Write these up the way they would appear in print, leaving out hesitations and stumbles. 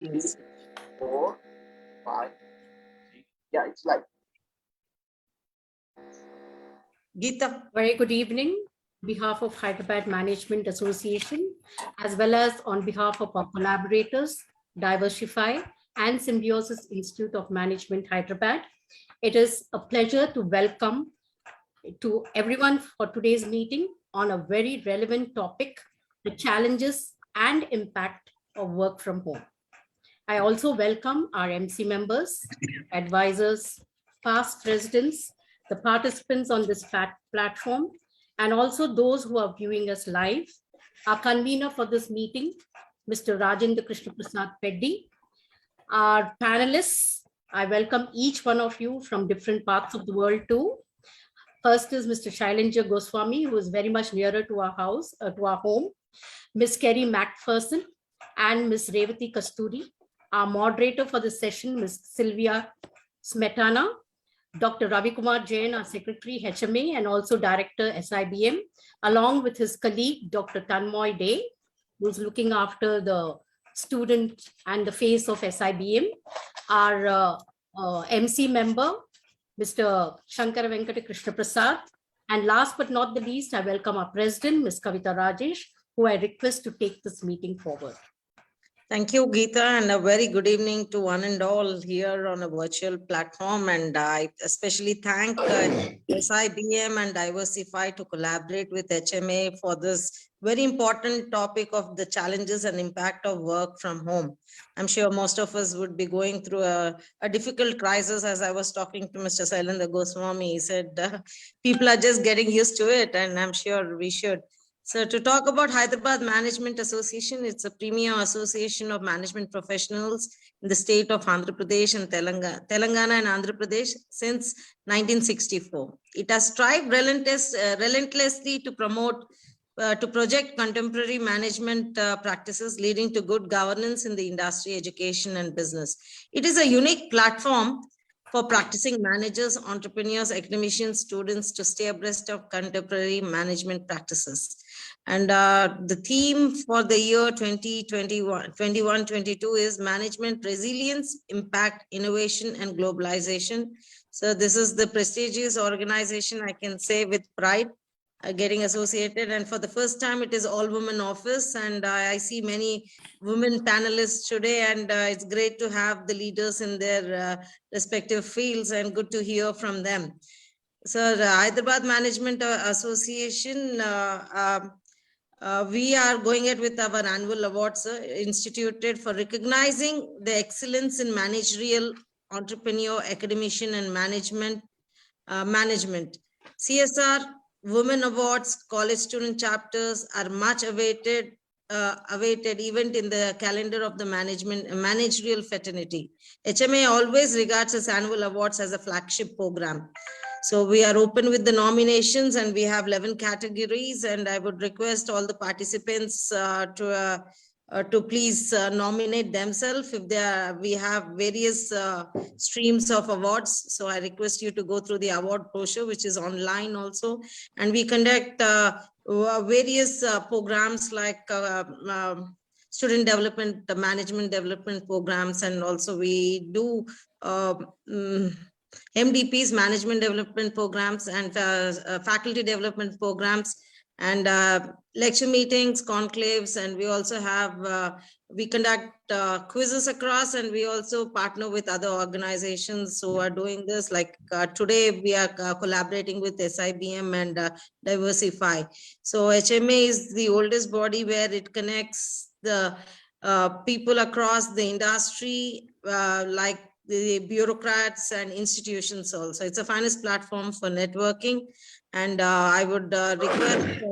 Is 4, 5. Yeah, it's like. Geeta. Very good evening. On behalf of Hyderabad Management Association, as well as on behalf of our collaborators, Divershefy and Symbiosis Institute of Management, Hyderabad, it is a pleasure to welcome to everyone for today's meeting on a very relevant topic, the challenges and impact of work from home. I also welcome our MC members, advisors, past residents, the participants on this platform, and also those who are viewing us live. Our convener for this meeting, Mr. Rajendra Krishna Prasad Peddi. Our panelists, I welcome each one of you from different parts of the world too. First is Mr. Shailenja Goswami, who is very much nearer to our house, to our home. Ms. Kerry Macpherson and Ms. Revati Kasturi. Our moderator for the session, Ms. Sylvia Smetana, Dr. Ravi Kumar Jain, our Secretary, HMA, and also Director, SIBM, along with his colleague, Dr. Tanmoy Day, who's looking after the student and the face of SIBM. Our MC member, Mr. Shankara Venkata Krishna Prasad. And last but not the least, I welcome our President, Ms. Kavita Rajesh, who I request to take this meeting forward. Thank you, Geeta, and a very good evening to one and all here on a virtual platform. And I especially thank SIBM and Divershefy to collaborate with HMA for this very important topic of the challenges and impact of work from home. I'm sure most of us would be going through a difficult crisis. As I was talking to Mr. Shailendra Goswami, he said people are just getting used to it, and I'm sure we should. So to talk about Hyderabad Management Association, it's a premier association of management professionals in the state of Andhra Pradesh and Telangana and Andhra Pradesh since 1964. It has strived relentlessly to project contemporary management practices leading to good governance in the industry, education, and business. It is a unique platform for practicing managers, entrepreneurs, academicians, students to stay abreast of contemporary management practices. And the theme for the year 2021-22 is management resilience, impact, innovation, and globalization. So this is the prestigious organization, I can say with pride, getting associated. And for the first time, it is all women office. And I see many women panelists today, and it's great to have the leaders in their respective fields, and good to hear from them. So the Hyderabad Management Association, we are going ahead with our annual awards instituted for recognizing the excellence in managerial, entrepreneur, academician, and management. CSR, Women Awards, college student chapters are much awaited event in the calendar of the managerial fraternity. HMA always regards its annual awards as a flagship program. So we are open with the nominations, and we have 11 categories, and I would request all the participants to please nominate themselves. If we have various streams of awards, so I request you to go through the award brochure, which is online also. And we conduct various programs like student development, management development programs, and also we do MDPs, management development programs, and faculty development programs, and lecture meetings, conclaves, and we also have, we conduct quizzes across, and we also partner with other organizations who are doing this. Like today, we are collaborating with SIBM and Divershefy. So HMA is the oldest body where it connects the people across the industry, like the bureaucrats and institutions also. It's a finest platform for networking. And I would request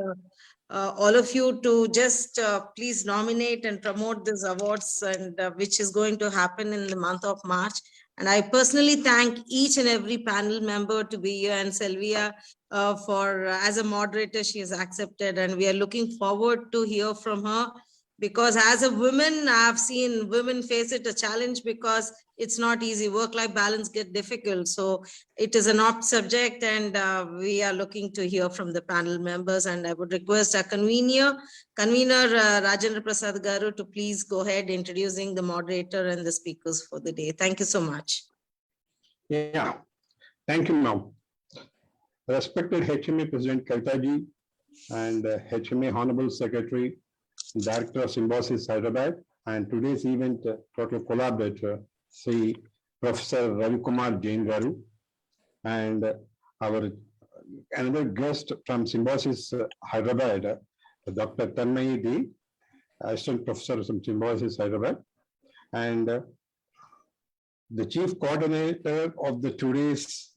all of you to just please nominate and promote these awards, and which is going to happen in the month of March. And I personally thank each and every panel member to be here, and Sylvia for as a moderator, she has accepted, and we are looking forward to hear from her because as a woman, I've seen women face it a challenge because it's not easy. Work-life balance get difficult. So it is an opt subject, and we are looking to hear from the panel members. And I would request our convener Rajendra Prasad Garu, to please go ahead introducing the moderator and the speakers for the day. Thank you so much. Yeah, thank you, ma'am. Respected HMA President Kavitaji and HMA Honorable Secretary, Director of Symbiosis Hyderabad, and today's event total collaborator, Sri Professor Ravi Kumar Jain Garu, and our another guest from Symbiosis Hyderabad, Dr. Tanmay D, Assistant Professor from Symbiosis Hyderabad, and the Chief Coordinator of the today's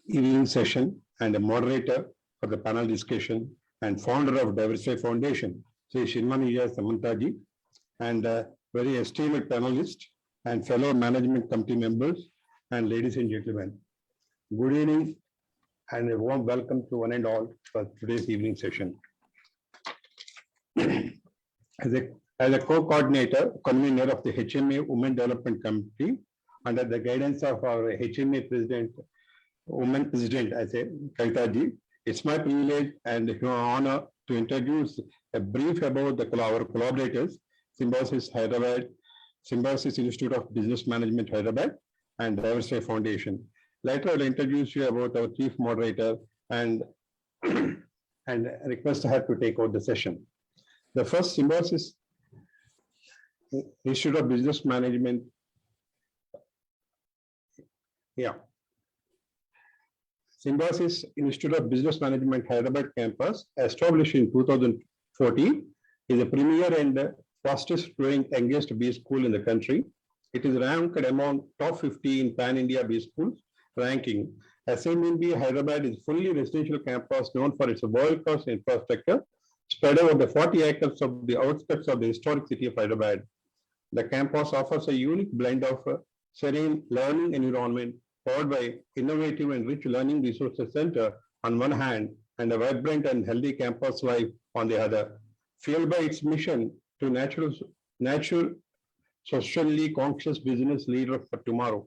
evening session and a moderator for the panel discussion and founder of Divershefy Foundation, Sri Shirmanija Samantaji, and very esteemed panelists and fellow management committee members and ladies and gentlemen. Good evening and a warm welcome to one and all for today's evening session. As a co-coordinator, convener of the HMA Women Development Committee, under the guidance of our HMA President, Women President, I say, Kavitaji, it's my privilege and honor to introduce a brief about our collaborators, Symbiosis Hyderabad, Symbiosis Institute of Business Management Hyderabad, and Divershefy Foundation. Later, I'll introduce you about our chief moderator and request her to take over the session. The first, Symbiosis Institute of Business Management. Yeah. Symbiosis Institute of Business Management Hyderabad campus, established in 2014, is a premier and fastest growing youngest B school in the country. It is ranked among top 50 in Pan-India B schools ranking. SMB Hyderabad is fully residential campus known for its world-class infrastructure, spread over the 40 acres of the outskirts of the historic city of Hyderabad. The campus offers a unique blend of serene learning environment powered by innovative and rich learning resources center on one hand and a vibrant and healthy campus life on the other, fueled by its mission to natural, socially conscious business leader for tomorrow.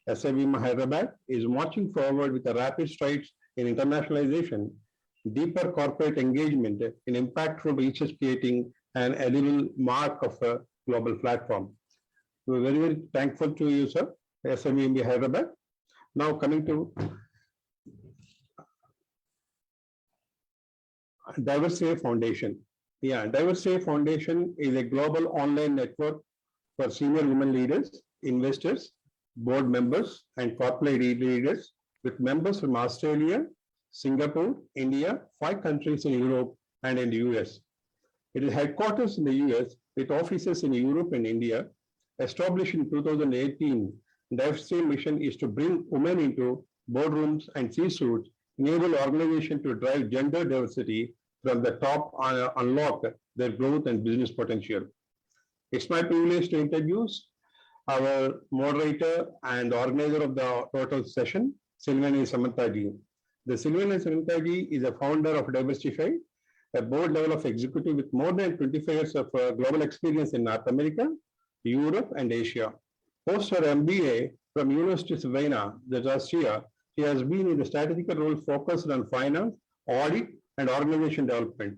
SIBM Hyderabad is marching forward with a rapid strides in internationalization, deeper corporate engagement in impactful research, creating an edible mark of a global platform. We're very, very thankful to you, sir, SIBM Hyderabad. Now coming to Divershefy Foundation. Yeah, Divershefy Foundation is a global online network for senior women leaders, investors, board members, and corporate leaders with members from Australia, Singapore, India, 5 countries in Europe, and in the US. It is headquarters in the US with offices in Europe and India. Established in 2018, Divershefy mission is to bring women into boardrooms and C-suites, enable organizations to drive gender diversity from the top and unlock their growth and business potential. It's my privilege to introduce our moderator and organizer of the total session, Silvani Samantaji. The Silvani Samantaji is a founder of Divershefy, a board level of executive with more than 25 years of global experience in North America, Europe, and Asia. Post her MBA from University of Vienna, Austria, she has been in the strategic role focused on finance, audit, and organization development.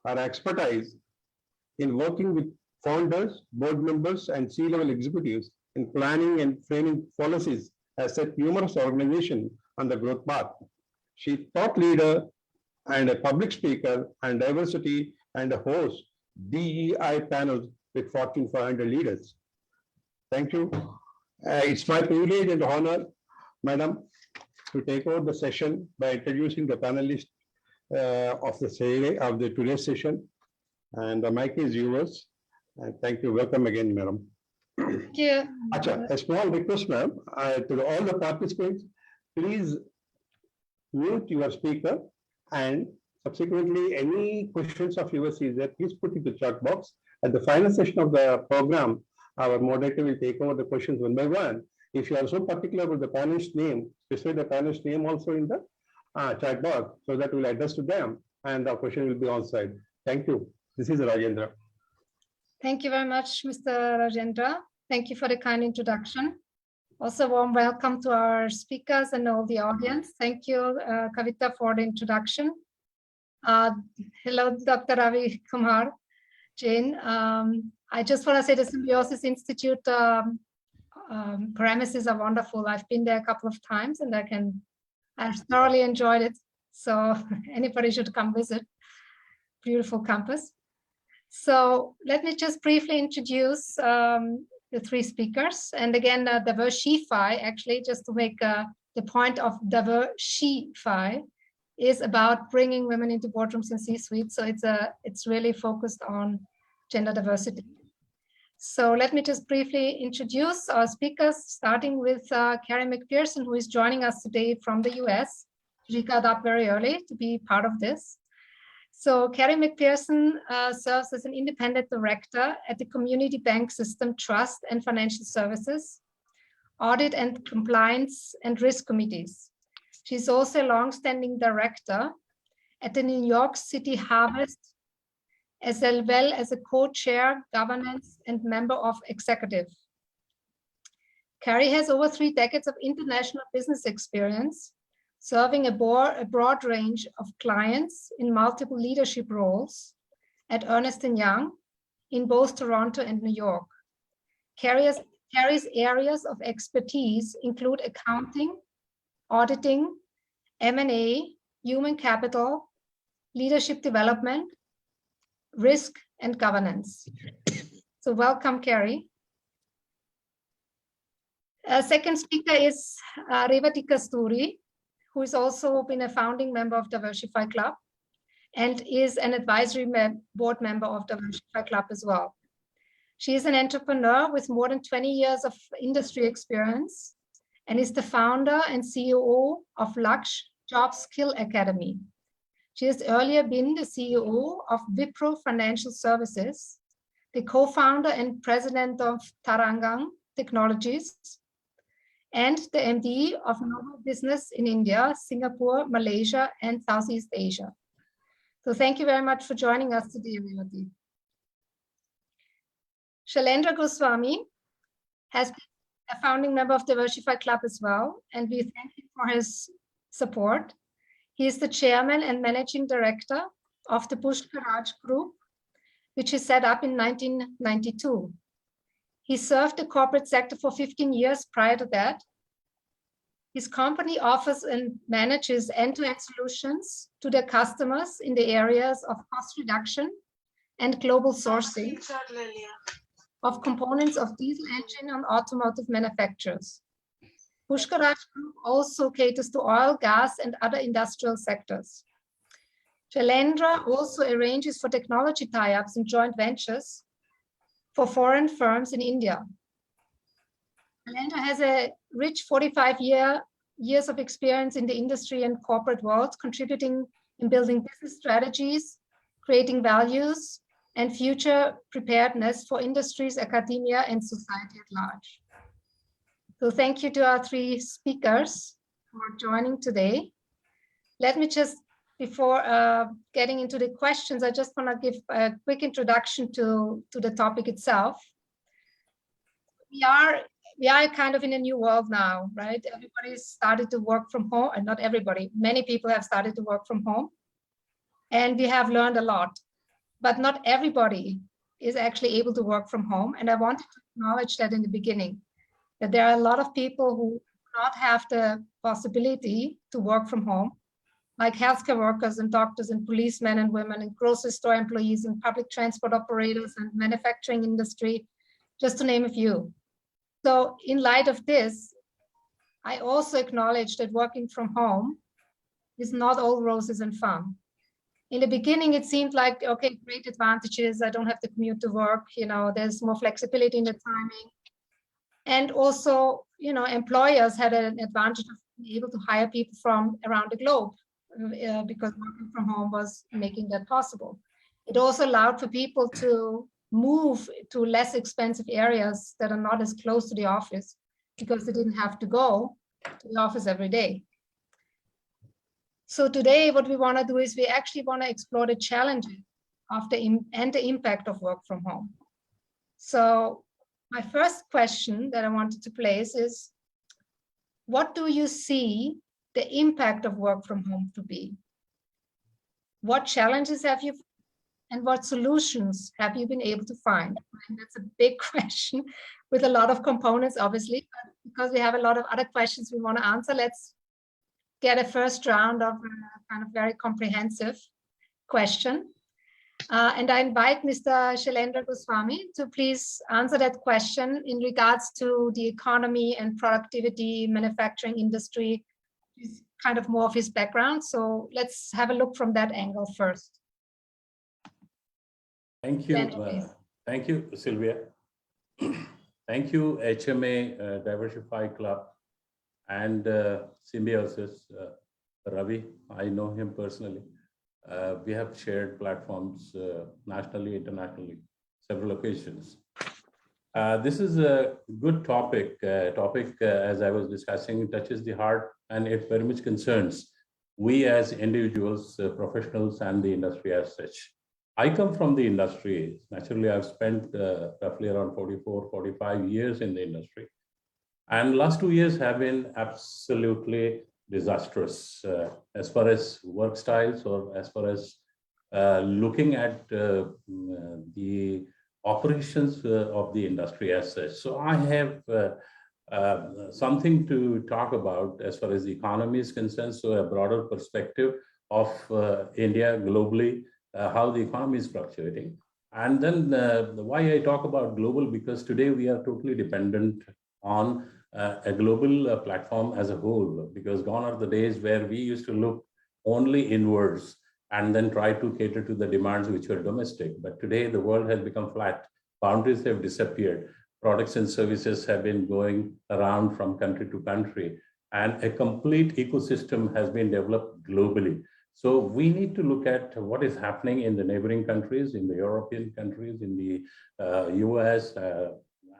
Her expertise in working with founders, board members, and C-level executives in planning and framing policies has set numerous organizations on the growth path. She is thought leader and a public speaker and diversity and a host DEI panels with Fortune 500 leaders. Thank you. It's my privilege and honor, Madam, to take over the session by introducing the panelists of the today's session. And the mic is yours. And thank you. Welcome again, Madam. Thank you. Acha, a small request, ma'am, to all the participants, please mute your speaker and subsequently any questions of yours is there, please put in the chat box. At the final session of the program, our moderator will take over the questions one by one. If you are so particular about the panelist name, specify the panelist name also in the chat box so that we'll address to them and the question will be on side. Thank you. This is Rajendra. Thank you very much, Mr. Rajendra. Thank you for the kind introduction. Also, warm welcome to our speakers and all the audience. Thank you, Kavita, for the introduction. Hello, Dr. Ravi Kumar Jain. I just want to say the Symbiosis Institute premises are wonderful. I've been there a couple of times and I've thoroughly enjoyed it. So anybody should come visit. Beautiful campus. So let me just briefly introduce the three speakers. And again, Divershefy, actually, just to make the point of Divershefy, is about bringing women into boardrooms and C-suites. So it's really focused on gender diversity. So let me just briefly introduce our speakers, starting with Carrie McPherson, who is joining us today from the US. She got up very early to be part of this. So Carrie McPherson serves as an independent director at the Community Bank System Trust and Financial Services, Audit and Compliance and Risk Committees. She's also a longstanding director at the New York City Harvest, as well as a co-chair, governance, and member of executive. Carrie has over 3 decades of international business experience, serving a broad range of clients in multiple leadership roles at Ernst & Young in both Toronto and New York. Carrie's areas of expertise include accounting, auditing, M&A, human capital, leadership development, risk, and governance. So welcome, Carrie. Second speaker is Revati Kasturi, who has also been a founding member of Divershefy Club and is an advisory board member of Divershefy Club as well. She is an entrepreneur with more than 20 years of industry experience and is the founder and CEO of Laksh Job Skill Academy. She has earlier been the CEO of Wipro Financial Services, the co-founder and president of Tarangang Technologies, and the MD of Novo Business in India, Singapore, Malaysia, and Southeast Asia. So thank you very much for joining us today, Revati. Shailendra Goswami has been a founding member of Divershefy Club as well, and we thank him for his support. He is the chairman and managing director of the Pushkar Raj Group, which he set up in 1992. He served the corporate sector for 15 years prior to that. His company offers and manages end-to-end solutions to their customers in the areas of cost reduction and global sourcing of components of diesel engine and automotive manufacturers. Pushkar Raj Group also caters to oil, gas, and other industrial sectors. Shailendra also arranges for technology tie-ups and joint ventures for foreign firms in India. Shailendra has a rich 45 years of experience in the industry and corporate world, contributing in building business strategies, creating values, and future preparedness for industries, academia, and society at large. So thank you to our three speakers for joining today. Let me just, before getting into the questions, I just want to give a quick introduction to the topic itself. We are kind of in a new world now, right? Everybody's started to work from home, and not everybody, many people have started to work from home. And we have learned a lot, but not everybody is actually able to work from home. And I wanted to acknowledge that in the beginning, that there are a lot of people who do not have the possibility to work from home, like healthcare workers and doctors and policemen and women and grocery store employees and public transport operators and manufacturing industry, just to name a few. So in light of this, I also acknowledge that working from home is not all roses and fun. In the beginning, it seemed like, okay, great advantages. I don't have to commute to work. You know, there's more flexibility in the timing. And also, you know, employers had an advantage of being able to hire people from around the globe because working from home was making that possible. It also allowed for people to move to less expensive areas that are not as close to the office because they didn't have to go to the office every day. So today, what we want to do is we actually want to explore the challenges of and the impact of work from home. So my first question that I wanted to place is, what do you see the impact of work from home to be? What challenges have you and what solutions have you been able to find? And that's a big question with a lot of components, obviously, but because we have a lot of other questions we want to answer, let's get a first round of kind of very comprehensive question. And I invite Mr. Shailendra Goswami to please answer that question in regards to the economy and productivity, manufacturing industry, is kind of more of his background. So let's have a look from that angle first. Thank you. Shailendra, please. Thank you, Sylvia. Thank you, HMA, Divershefy Club, and Symbiosis, Ravi. I know him personally. We have shared platforms nationally, internationally, several occasions. This is a good topic. As I was discussing, touches the heart, and it very much concerns we as individuals, professionals, and the industry as such. I come from the industry. Naturally, I've spent roughly around 44, 45 years in the industry. And last 2 years have been absolutely disastrous as far as work styles or as far as looking at the operations of the industry as such. So I have something to talk about as far as the economy is concerned, so a broader perspective of India globally, how the economy is fluctuating. And then why I talk about global, because today we are totally dependent on a global platform as a whole, because gone are the days where we used to look only inwards and then try to cater to the demands which were domestic. But today the world has become flat. Boundaries have disappeared. Products and services have been going around from country to country, and a complete ecosystem has been developed globally. So we need to look at what is happening in the neighboring countries, in the European countries, in the US,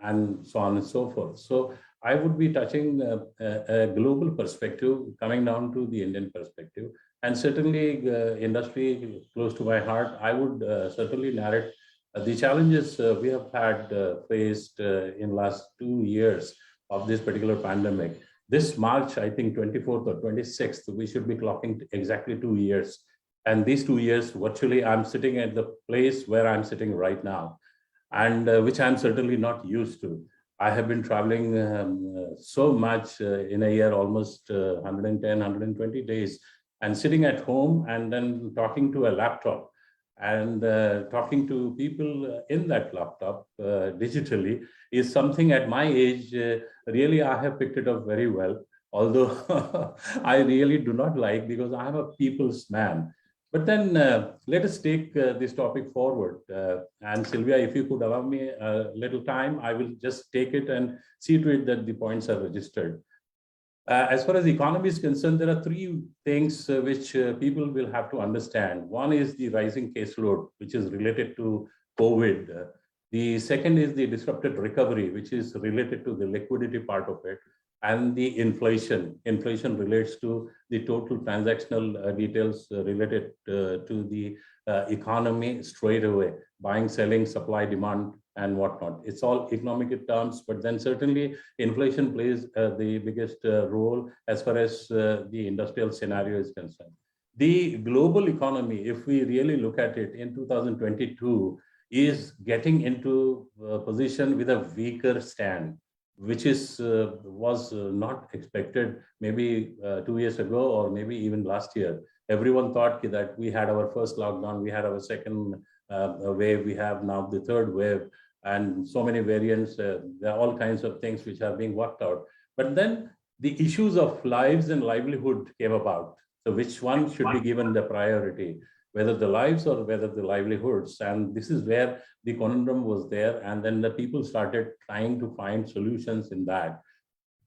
and so on and so forth. So I would be touching a global perspective, coming down to the Indian perspective, and certainly industry close to my heart. I would certainly narrate the challenges we have had faced in last 2 years of this particular pandemic. This March, I think 24th or 26th, we should be clocking exactly 2 years. And these 2 years, virtually, I'm sitting at the place where I'm sitting right now, and which I'm certainly not used to. I have been traveling so much in a year, almost 110, 120 days, and sitting at home and then talking to a laptop and talking to people in that laptop digitally is something at my age, really I have picked it up very well, although I really do not like, because I am a people's man. But then let us take this topic forward. And Sylvia, if you could allow me a little time, I will just take it and see to it that the points are registered. As far as the economy is concerned, there are three things which people will have to understand. One is the rising caseload, which is related to COVID. The second is the disrupted recovery, which is related to the liquidity part of it. And the inflation. Inflation relates to the total transactional details related to the economy straight away, buying, selling, supply, demand, and whatnot. It's all economic terms, but then certainly inflation plays the biggest role as far as the industrial scenario is concerned. The global economy, if we really look at it in 2022, is getting into a position with a weaker stand, which is was not expected maybe 2 years ago or maybe even last year. Everyone thought that we had our first lockdown, we had our second wave, we have now the third wave, and so many variants. There are all kinds of things which are being worked out. But then the issues of lives and livelihood came about. So which one should be given the priority? Whether the lives or whether the livelihoods. And this is where the conundrum was there. And then the people started trying to find solutions in that.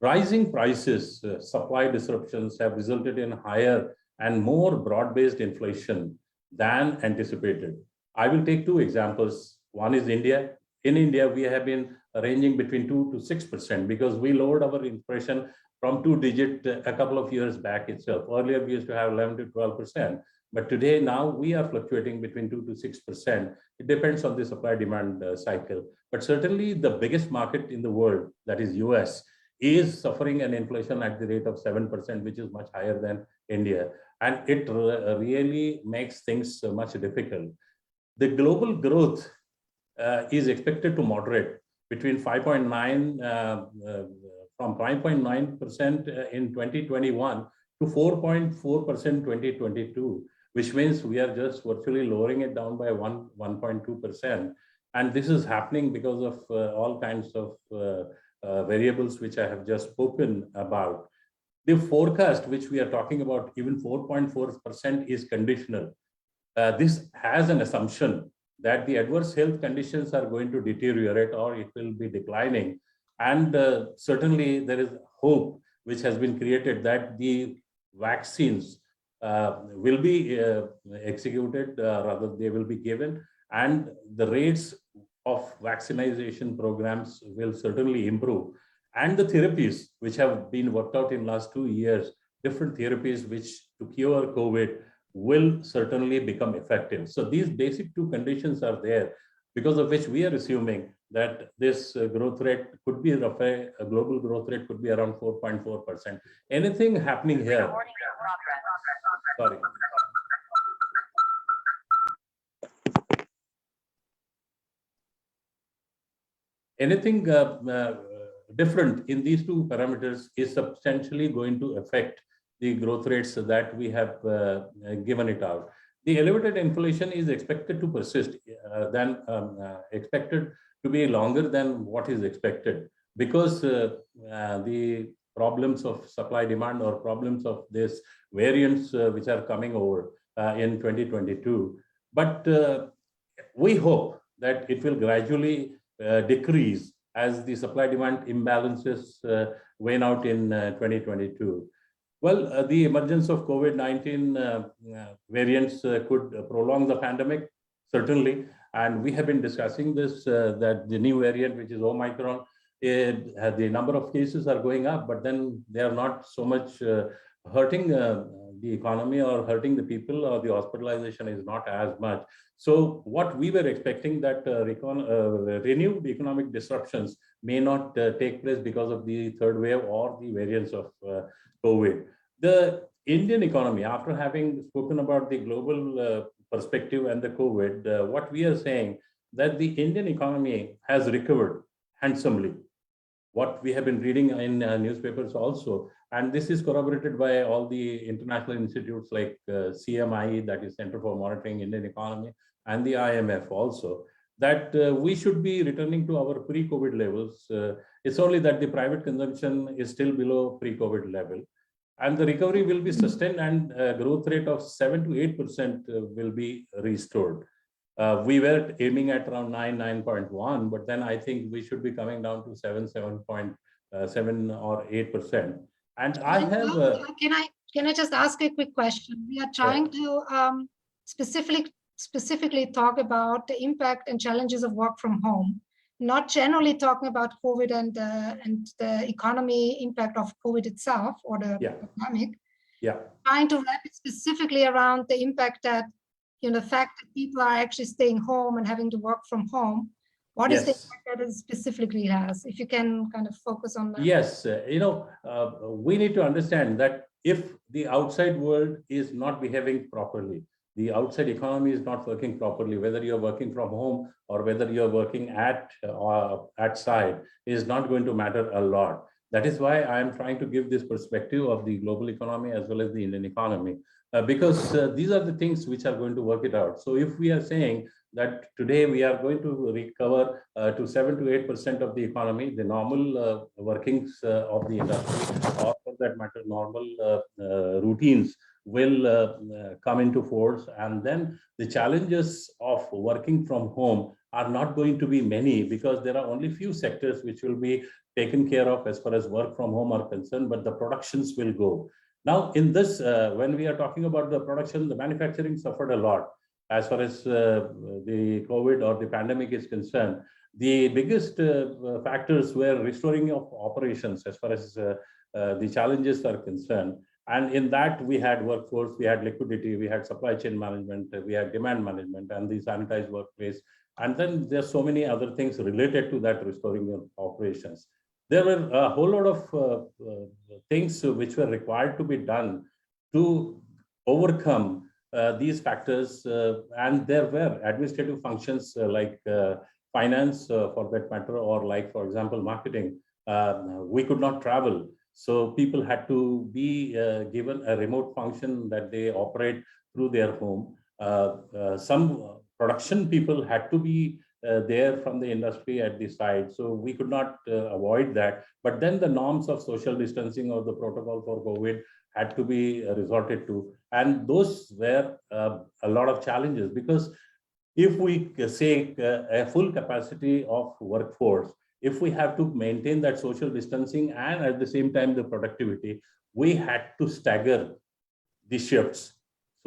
Rising prices, supply disruptions have resulted in higher and more broad-based inflation than anticipated. I will take two examples. One is India. In India, we have been ranging between 2 to 6% because we lowered our inflation from 2-digit a couple of years back itself. Earlier, we used to have 11 to 12%. But today, now we are fluctuating between 2 to 6%. It depends on the supply demand cycle. But certainly the biggest market in the world, that is US, is suffering an inflation at the rate of 7%, which is much higher than India. And it really makes things much difficult. The global growth is expected to moderate between 5.9 from 5.9% in 2021 to 4.4% 2022, which means we are just virtually lowering it down by 1.2%. And this is happening because of all kinds of variables which I have just spoken about. The forecast which we are talking about, even 4.4%, is conditional. This has an assumption that the adverse health conditions are going to deteriorate or it will be declining. And certainly there is hope which has been created that the vaccines will be executed, rather they will be given, and the rates of vaccination programs will certainly improve. And the therapies which have been worked out in last 2 years, different therapies which to cure COVID, will certainly become effective. So these basic two conditions are there, because of which we are assuming that this growth rate could be roughly, a global growth rate could be around 4.4%. Anything happening here? Sorry. Anything different in these two parameters is substantially going to affect the growth rates that we have given it out. The elevated inflation is expected to persist, expected to be longer than what is expected, because the problems of supply demand or problems of this variants which are coming over in 2022. But we hope that it will gradually decrease as the supply demand imbalances wane out in 2022. Well, the emergence of COVID-19 variants could prolong the pandemic, certainly. And we have been discussing this, that the new variant, which is Omicron, the number of cases are going up, but then they are not so much hurting the economy or hurting the people, or the hospitalization is not as much. So what we were expecting, that renewed economic disruptions may not take place because of the third wave or the variants of COVID. The Indian economy, after having spoken about the global perspective and the COVID, what we are saying, that the Indian economy has recovered handsomely. What we have been reading in newspapers also, and this is corroborated by all the international institutes like CMI, that is Center for Monitoring Indian Economy, and the IMF also, that we should be returning to our pre-COVID levels. It's only that the private consumption is still below pre-COVID level, and the recovery will be sustained, and growth rate of 7 to 8% will be restored. We were aiming at around 9.1, but then I think we should be coming down to 7.7 or 8%. And I have. Can I just ask a quick question? We are trying to specifically talk about the impact and challenges of work from home, not generally talking about COVID and the economy impact of COVID itself or the pandemic. Yeah. Trying to wrap it specifically around the impact that, the fact that people are actually staying home and having to work from home. What is the impact that it specifically has? If you can kind of focus on that. Yes, we need to understand that if the outside world is not behaving properly, the outside economy is not working properly, whether you're working from home or whether you're working at site, is not going to matter a lot. That is why I am trying to give this perspective of the global economy as well as the Indian economy, because these are the things which are going to work it out. So if we are saying that today we are going to recover to 7 to 8% of the economy, the normal workings of the industry, or for that matter, normal routines will come into force. And then the challenges of working from home are not going to be many, because there are only few sectors which will be taken care of as far as work from home are concerned, but the productions will go. Now, in this, when we are talking about the production, the manufacturing suffered a lot as far as the COVID or the pandemic is concerned. The biggest factors were restoring of operations as far as the challenges are concerned. And in that, we had workforce, we had liquidity, we had supply chain management, we had demand management, and the sanitized workplace. And then there's so many other things related to that restoring your operations. There were a whole lot of things which were required to be done to overcome these factors. And there were administrative functions like finance, for that matter, or like, for example, marketing. We could not travel. So people had to be given a remote function that they operate through their home. Some production people had to be there from the industry at the site. So we could not avoid that. But then the norms of social distancing or the protocol for COVID had to be resorted to. And those were a lot of challenges, because if we say a full capacity of workforce, if we have to maintain that social distancing and at the same time the productivity, we had to stagger the shifts.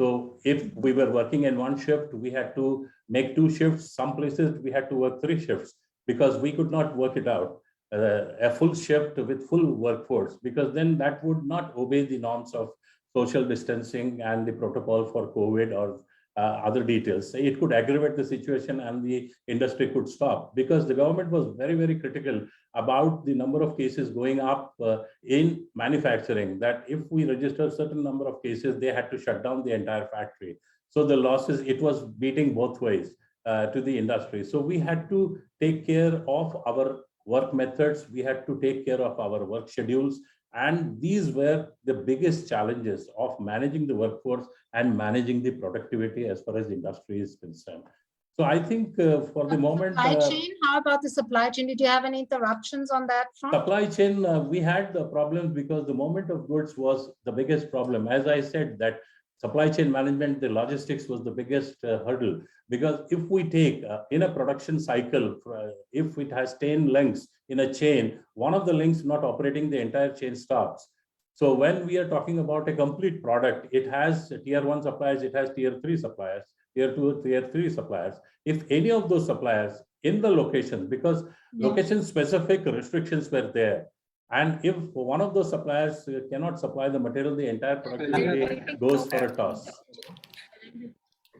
So if we were working in one shift, we had to make 2 shifts. Some places we had to work 3 shifts because we could not work it out. A full shift with full workforce, because then that would not obey the norms of social distancing and the protocol for COVID or other details. It could aggravate the situation and the industry could stop, because the government was very, very critical about the number of cases going up in manufacturing, that if we register a certain number of cases, they had to shut down the entire factory. So the losses, it was beating both ways to the industry. So we had to take care of our work methods. We had to take care of our work schedules. And these were the biggest challenges of managing the workforce and managing the productivity as far as the industry is concerned. So I think for the moment— Supply chain, how about the supply chain? Did you have any interruptions on that front? Supply chain, we had the problems because the movement of goods was the biggest problem. As I said, that supply chain management, the logistics was the biggest hurdle. Because if we take in a production cycle, if it has 10 links in a chain, one of the links not operating, the entire chain stops. So when we are talking about a complete product, it has tier 1 suppliers, it has tier 3 suppliers, tier 2, tier 3 suppliers. If any of those suppliers in the locations, because location specific restrictions were there, and if one of those suppliers cannot supply the material, the entire productivity goes for a toss.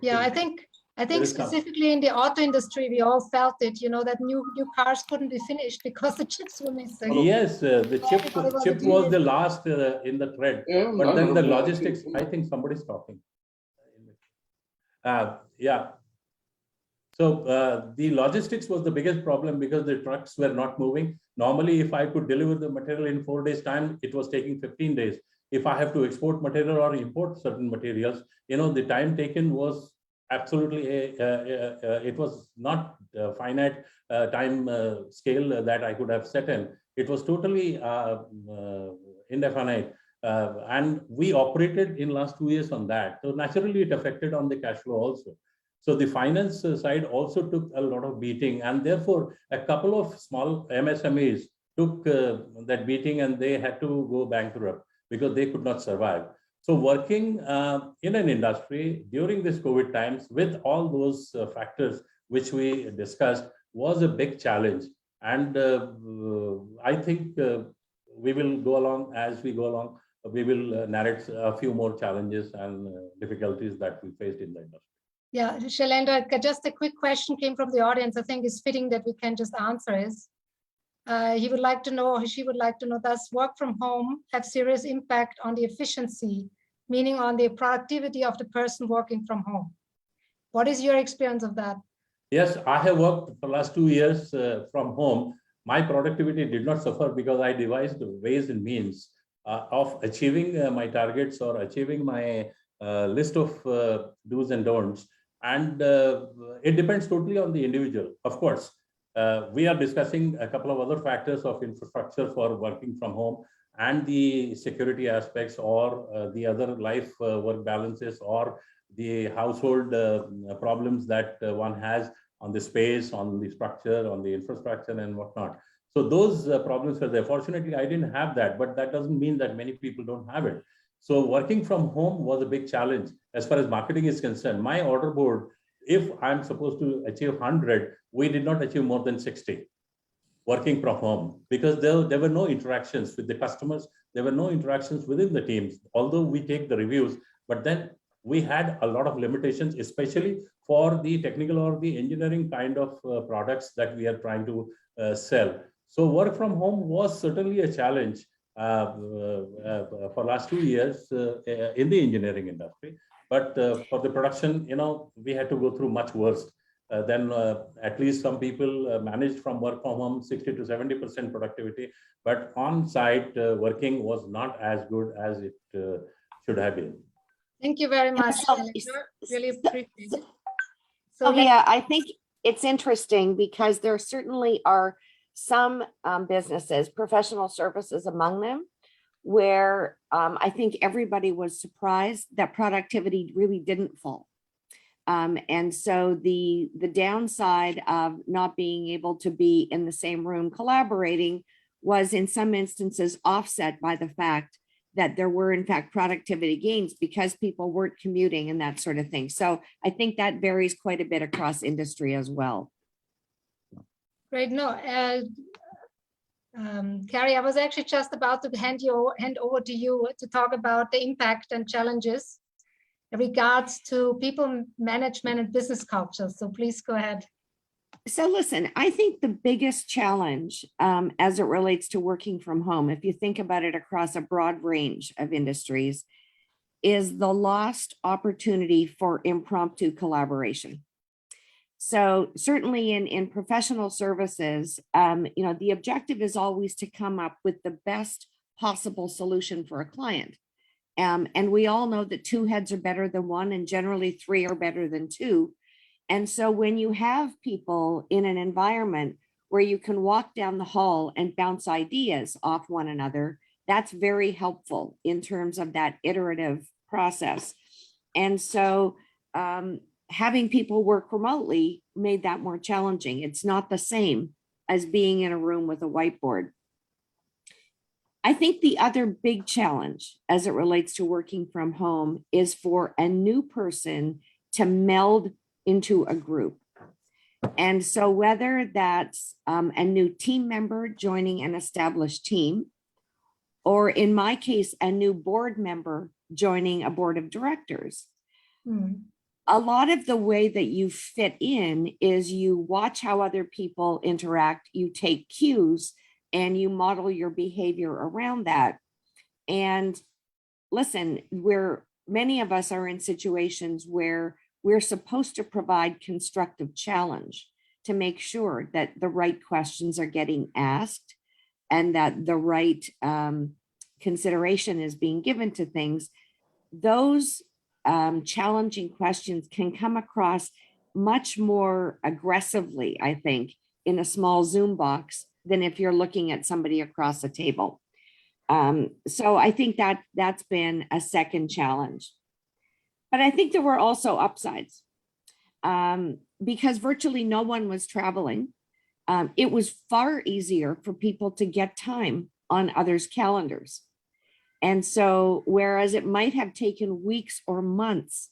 Yeah, I think specifically in the auto industry, we all felt it, that new cars couldn't be finished because the chips were missing. Yes, the chip was the last in the thread, but then the logistics, I think somebody's talking. Yeah. So the logistics was the biggest problem because the trucks were not moving. Normally, if I could deliver the material in 4 days' time, it was taking 15 days. If I have to export material or import certain materials, the time taken was absolutely, it was not a finite time scale that I could have set in. It was totally indefinite. And we operated in last 2 years on that. So naturally, it affected on the cash flow also. So the finance side also took a lot of beating, and therefore a couple of small MSMEs took that beating, and they had to go bankrupt because they could not survive. So working in an industry during this COVID times with all those factors which we discussed was a big challenge. And I think we will go along as we go along. We will narrate a few more challenges and difficulties that we faced in the industry. Yeah, Shailendra, just a quick question came from the audience. I think it's fitting that we can just answer is. He would like to know, or she would like to know, does work from home have serious impact on the efficiency, meaning on the productivity of the person working from home? What is your experience of that? Yes, I have worked for the last 2 years from home. My productivity did not suffer because I devised ways and means of achieving my targets or achieving my list of do's and don'ts. And it depends totally on the individual. Of course, we are discussing a couple of other factors of infrastructure for working from home and the security aspects, or the other life work balances, or the household problems that one has on the space, on the structure, on the infrastructure and whatnot. So those problems were there. Fortunately, I didn't have that, but that doesn't mean that many people don't have it. So working from home was a big challenge as far as marketing is concerned. My order board, if I'm supposed to achieve 100, we did not achieve more than 60. working from home because there were no interactions with the customers. There were no interactions within the teams, although we take the reviews, but then we had a lot of limitations, especially for the technical or the engineering kind of products that we are trying to sell. So work from home was certainly a challenge for last 2 years in the engineering industry. But for the production, we had to go through much worse. Then at least some people managed from work from home 60 to 70% productivity, but on-site working was not as good as it should have been. Thank you very much, So- Director. Really appreciate it. So Oh, let's- yeah, I think it's interesting because there certainly are some businesses, professional services among them, where I think everybody was surprised that productivity really didn't fall. And so the downside of not being able to be in the same room collaborating was in some instances offset by the fact that there were in fact productivity gains because people weren't commuting and that sort of thing. So I think that varies quite a bit across industry as well. Great. No, Carrie, I was actually just about to hand over to you to talk about the impact and challenges in regards to people management and business culture. So please go ahead. So listen, I think the biggest challenge as it relates to working from home, if you think about it across a broad range of industries, is the lost opportunity for impromptu collaboration. So certainly in professional services, the objective is always to come up with the best possible solution for a client. And we all know that 2 heads are better than 1, and generally 3 are better than 2. And so when you have people in an environment where you can walk down the hall and bounce ideas off one another, that's very helpful in terms of that iterative process. And so having people work remotely made that more challenging. It's not the same as being in a room with a whiteboard. I think the other big challenge as it relates to working from home is for a new person to meld into a group. And so whether that's a new team member joining an established team, or in my case, a new board member joining a board of directors, a lot of the way that you fit in is you watch how other people interact, you take cues, and you model your behavior around that. And listen, many of us are in situations where we're supposed to provide constructive challenge to make sure that the right questions are getting asked and that the right consideration is being given to things. Those challenging questions can come across much more aggressively, I think, in a small Zoom box than if you're looking at somebody across a table. So I think that's been a second challenge. But I think there were also upsides because virtually no one was traveling. It was far easier for people to get time on others' calendars. And so, whereas it might have taken weeks or months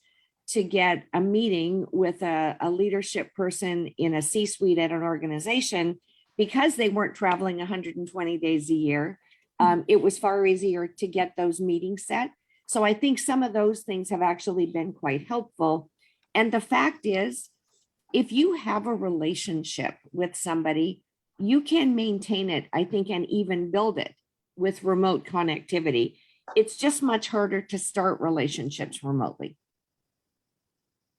to get a meeting with a leadership person in a C-suite at an organization, because they weren't traveling 120 days a year, it was far easier to get those meetings set. So I think some of those things have actually been quite helpful. And the fact is, if you have a relationship with somebody, you can maintain it, I think, and even build it with remote connectivity. It's just much harder to start relationships remotely.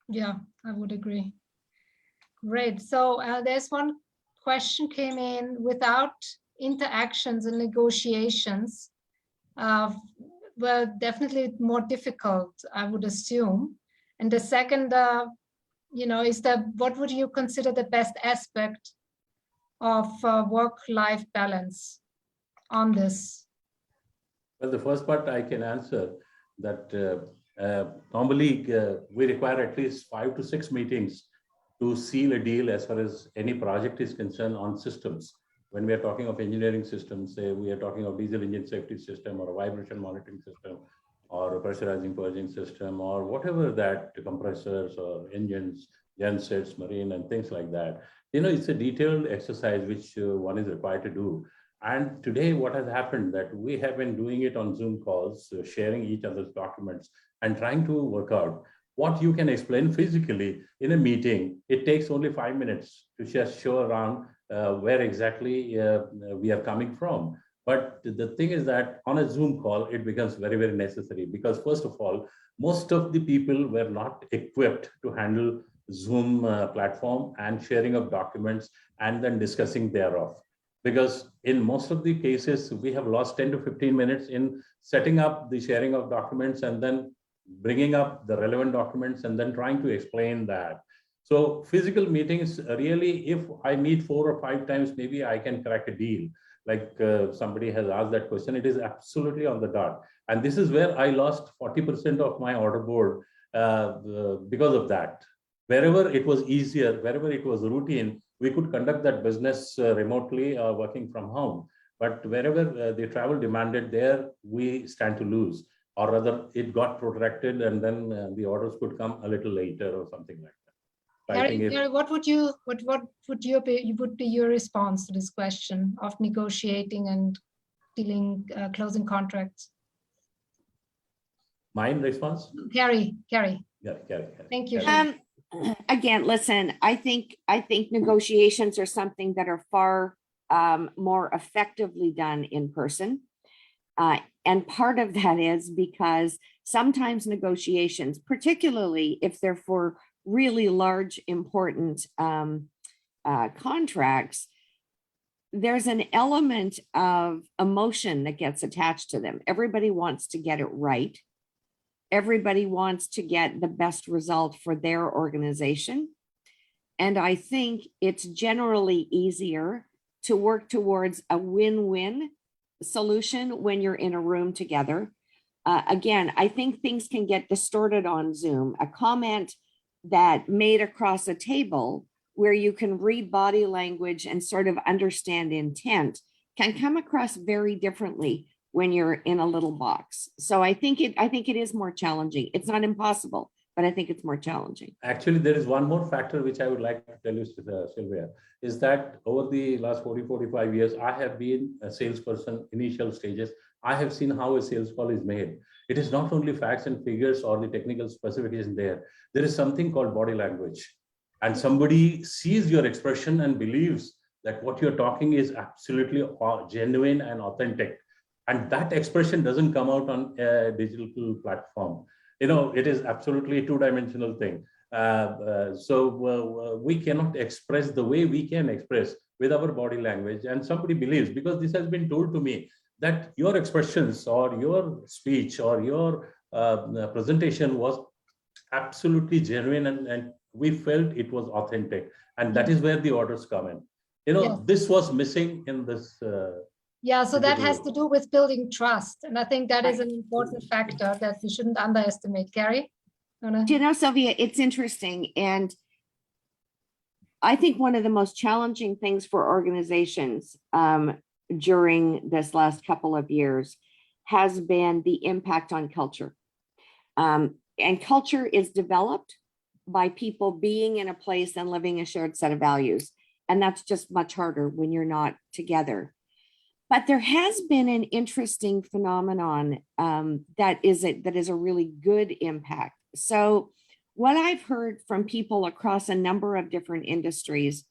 Yeah, I would agree. Great. So there's one question came in: without interactions and negotiations, were definitely more difficult, I would assume. And the second, is what would you consider the best aspect of work-life balance on this? Well, the first part I can answer that normally we require at least 5 to 6 meetings to seal a deal as far as any project is concerned on systems. When we are talking of engineering systems, say we are talking of diesel engine safety system or a vibration monitoring system or a pressurizing purging system or whatever that, compressors or engines, gensets, marine and things like that. It's a detailed exercise which one is required to do. And today, what has happened that we have been doing it on Zoom calls, sharing each other's documents and trying to work out what you can explain physically in a meeting. It takes only 5 minutes to just show around where exactly we are coming from. But the thing is that on a Zoom call, it becomes very, very necessary because first of all, most of the people were not equipped to handle Zoom platform and sharing of documents and then discussing thereof. Because in most of the cases, we have lost 10 to 15 minutes in setting up the sharing of documents and then bringing up the relevant documents and then trying to explain that. So physical meetings, really, if I meet 4 or 5 times, maybe I can crack a deal. Like somebody has asked that question, it is absolutely on the dot. And this is where I lost 40% of my order board because of that. Wherever it was easier, wherever it was routine, we could conduct that business remotely working from home. But wherever the travel demanded, there we stand to lose, or rather it got protracted and then the orders could come a little later or something like that. So I think Gary, what would be your response to this question of negotiating and dealing, closing contracts? my response? Gary. Yeah, Thank you. Again, listen, I think negotiations are something that are far more effectively done in person. And part of that is because sometimes negotiations, particularly if they're for really large, important contracts, there's an element of emotion that gets attached to them. Everybody wants to get it right. Everybody wants to get the best result for their organization. And I think it's generally easier to work towards a win-win solution when you're in a room together. Again, I think things can get distorted on Zoom. A comment that made across a table where you can read body language and sort of understand intent can come across very differently when you're in a little box. So I think it is more challenging. It's not impossible, but I think it's more challenging. Actually, there is one more factor which I would like to tell you, Sylvia, is that over the last 45 years, I have been a salesperson, initial stages. I have seen how a sales call is made. It is not only facts and figures or the technical specification there. There is something called body language. And somebody sees your expression and believes that what you're talking is absolutely genuine and authentic. And that expression doesn't come out on a digital platform. It is absolutely a two-dimensional thing. So we cannot express the way we can express with our body language. And somebody believes, because this has been told to me, that your expressions or your speech or your presentation was absolutely genuine and we felt it was authentic. And that is where the orders come in. Yes. This was missing in this. Yeah, so that has to do with building trust. And I think that is an important factor that we shouldn't underestimate. Gary? Sylvia, it's interesting. And I think one of the most challenging things for organizations during this last couple of years has been the impact on culture. And culture is developed by people being in a place and living a shared set of values. And that's just much harder when you're not together. But there has been an interesting phenomenon that is a really good impact. So what I've heard from people across a number of different industries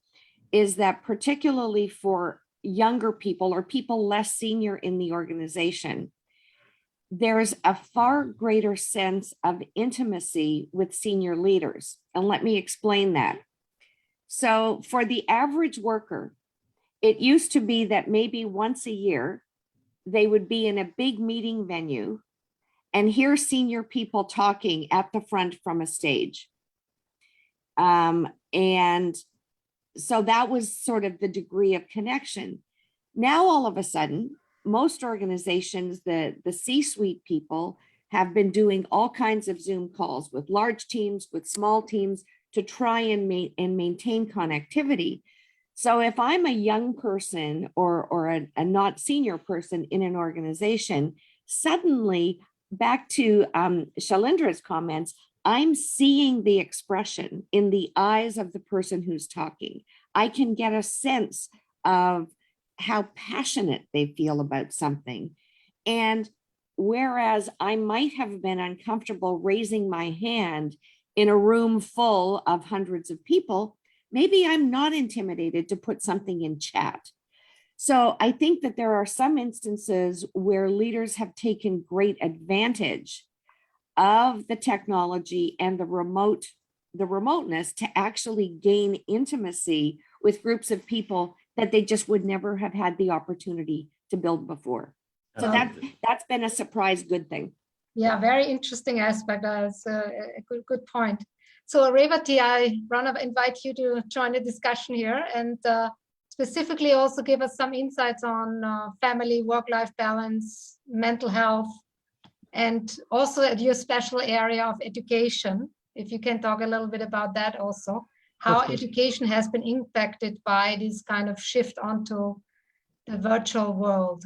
is that particularly for younger people or people less senior in the organization, there's a far greater sense of intimacy with senior leaders. And let me explain that. So for the average worker, it used to be that maybe once a year, they would be in a big meeting venue and hear senior people talking at the front from a stage. And so that was sort of the degree of connection. Now, all of a sudden, most organizations, the C-suite people have been doing all kinds of Zoom calls with large teams, with small teams to try and maintain connectivity. So if I'm a young person or a not senior person in an organization, suddenly back to Shailendra's comments, I'm seeing the expression in the eyes of the person who's talking. I can get a sense of how passionate they feel about something. And whereas I might have been uncomfortable raising my hand in a room full of hundreds of people, maybe I'm not intimidated to put something in chat. So I think that there are some instances where leaders have taken great advantage of the technology and the remoteness to actually gain intimacy with groups of people that they just would never have had the opportunity to build before. So that's been a surprise good thing. Yeah, very interesting aspect. That's a good point. So Revati, I want to invite you to join the discussion here and specifically also give us some insights on family, work-life balance, mental health, and also at your special area of education. If you can talk a little bit about that also, how education has been impacted by this kind of shift onto the virtual world.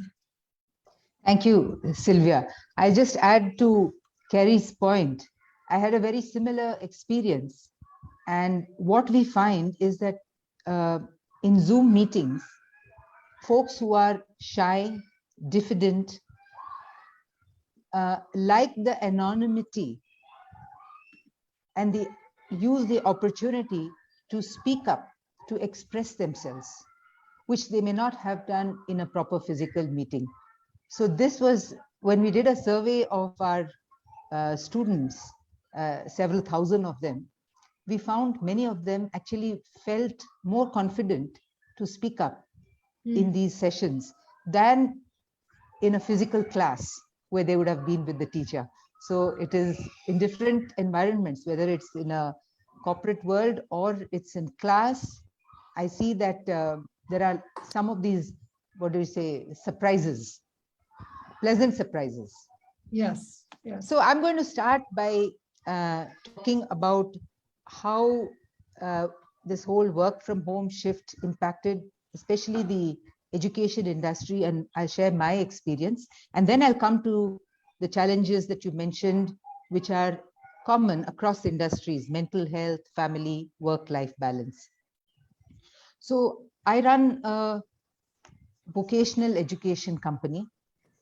Thank you, Sylvia. I just add to Kerry's point. I had a very similar experience. And what we find is that in Zoom meetings, folks who are shy, diffident, like the anonymity and use the opportunity to speak up, to express themselves, which they may not have done in a proper physical meeting. So this was when we did a survey of our students, several thousand of them, we found many of them actually felt more confident to speak up in these sessions than in a physical class where they would have been with the teacher. So it is in different environments, whether it's in a corporate world or it's in class. I see that there are some of these, what do you say, surprises, pleasant surprises. Yes, yes. So I'm going to start by talking about how this whole work from home shift impacted, especially the education industry, and I'll share my experience. And then I'll come to the challenges that you mentioned, which are common across industries: mental health, family, work-life balance. So I run a vocational education company.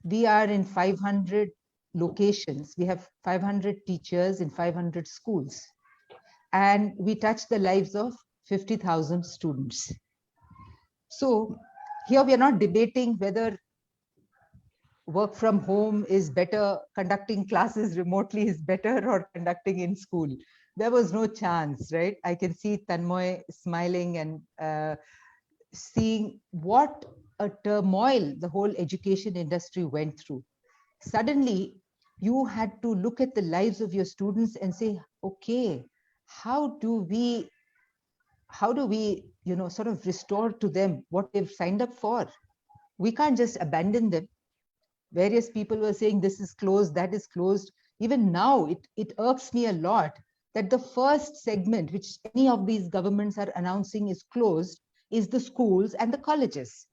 We are in 500 locations. We have 500 teachers in 500 schools. And we touch the lives of 50,000 students. So here we are not debating whether work from home is better, conducting classes remotely is better, or conducting in school. There was no chance, right? I can see Tanmoy smiling and seeing what a turmoil the whole education industry went through. Suddenly, you had to look at the lives of your students and say, okay, how do we sort of restore to them what they've signed up for? We can't just abandon them. Various people were saying this is closed, that is closed. Even now, it irks me a lot that the first segment which any of these governments are announcing is closed is the schools and the colleges.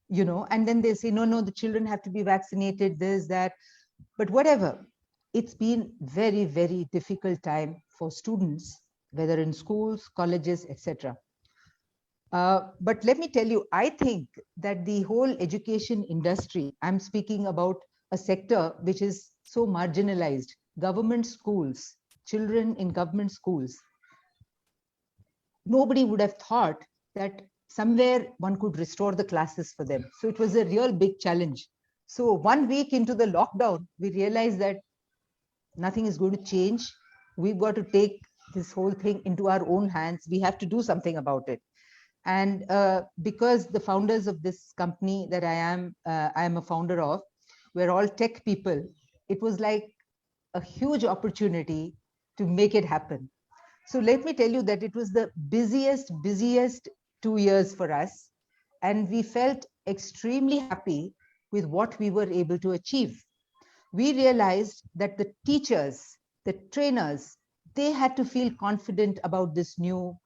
And then they say, no, the children have to be vaccinated, this, that, but whatever. It's been very, very difficult time for students, whether in schools, colleges, etc. But let me tell you, I think that the whole education industry, I'm speaking about a sector which is so marginalized, government schools, children in government schools. Nobody would have thought that somewhere one could restore the classes for them. So it was a real big challenge. So 1 week into the lockdown, we realized that nothing is going to change. We've got to take this whole thing into our own hands. We have to do something about it. And because the founders of this company that I am a founder of, we're all tech people, it was like a huge opportunity to make it happen. So let me tell you that it was the busiest 2 years for us. And we felt extremely happy with what we were able to achieve. We realized that the teachers, the trainers, they had to feel confident about this new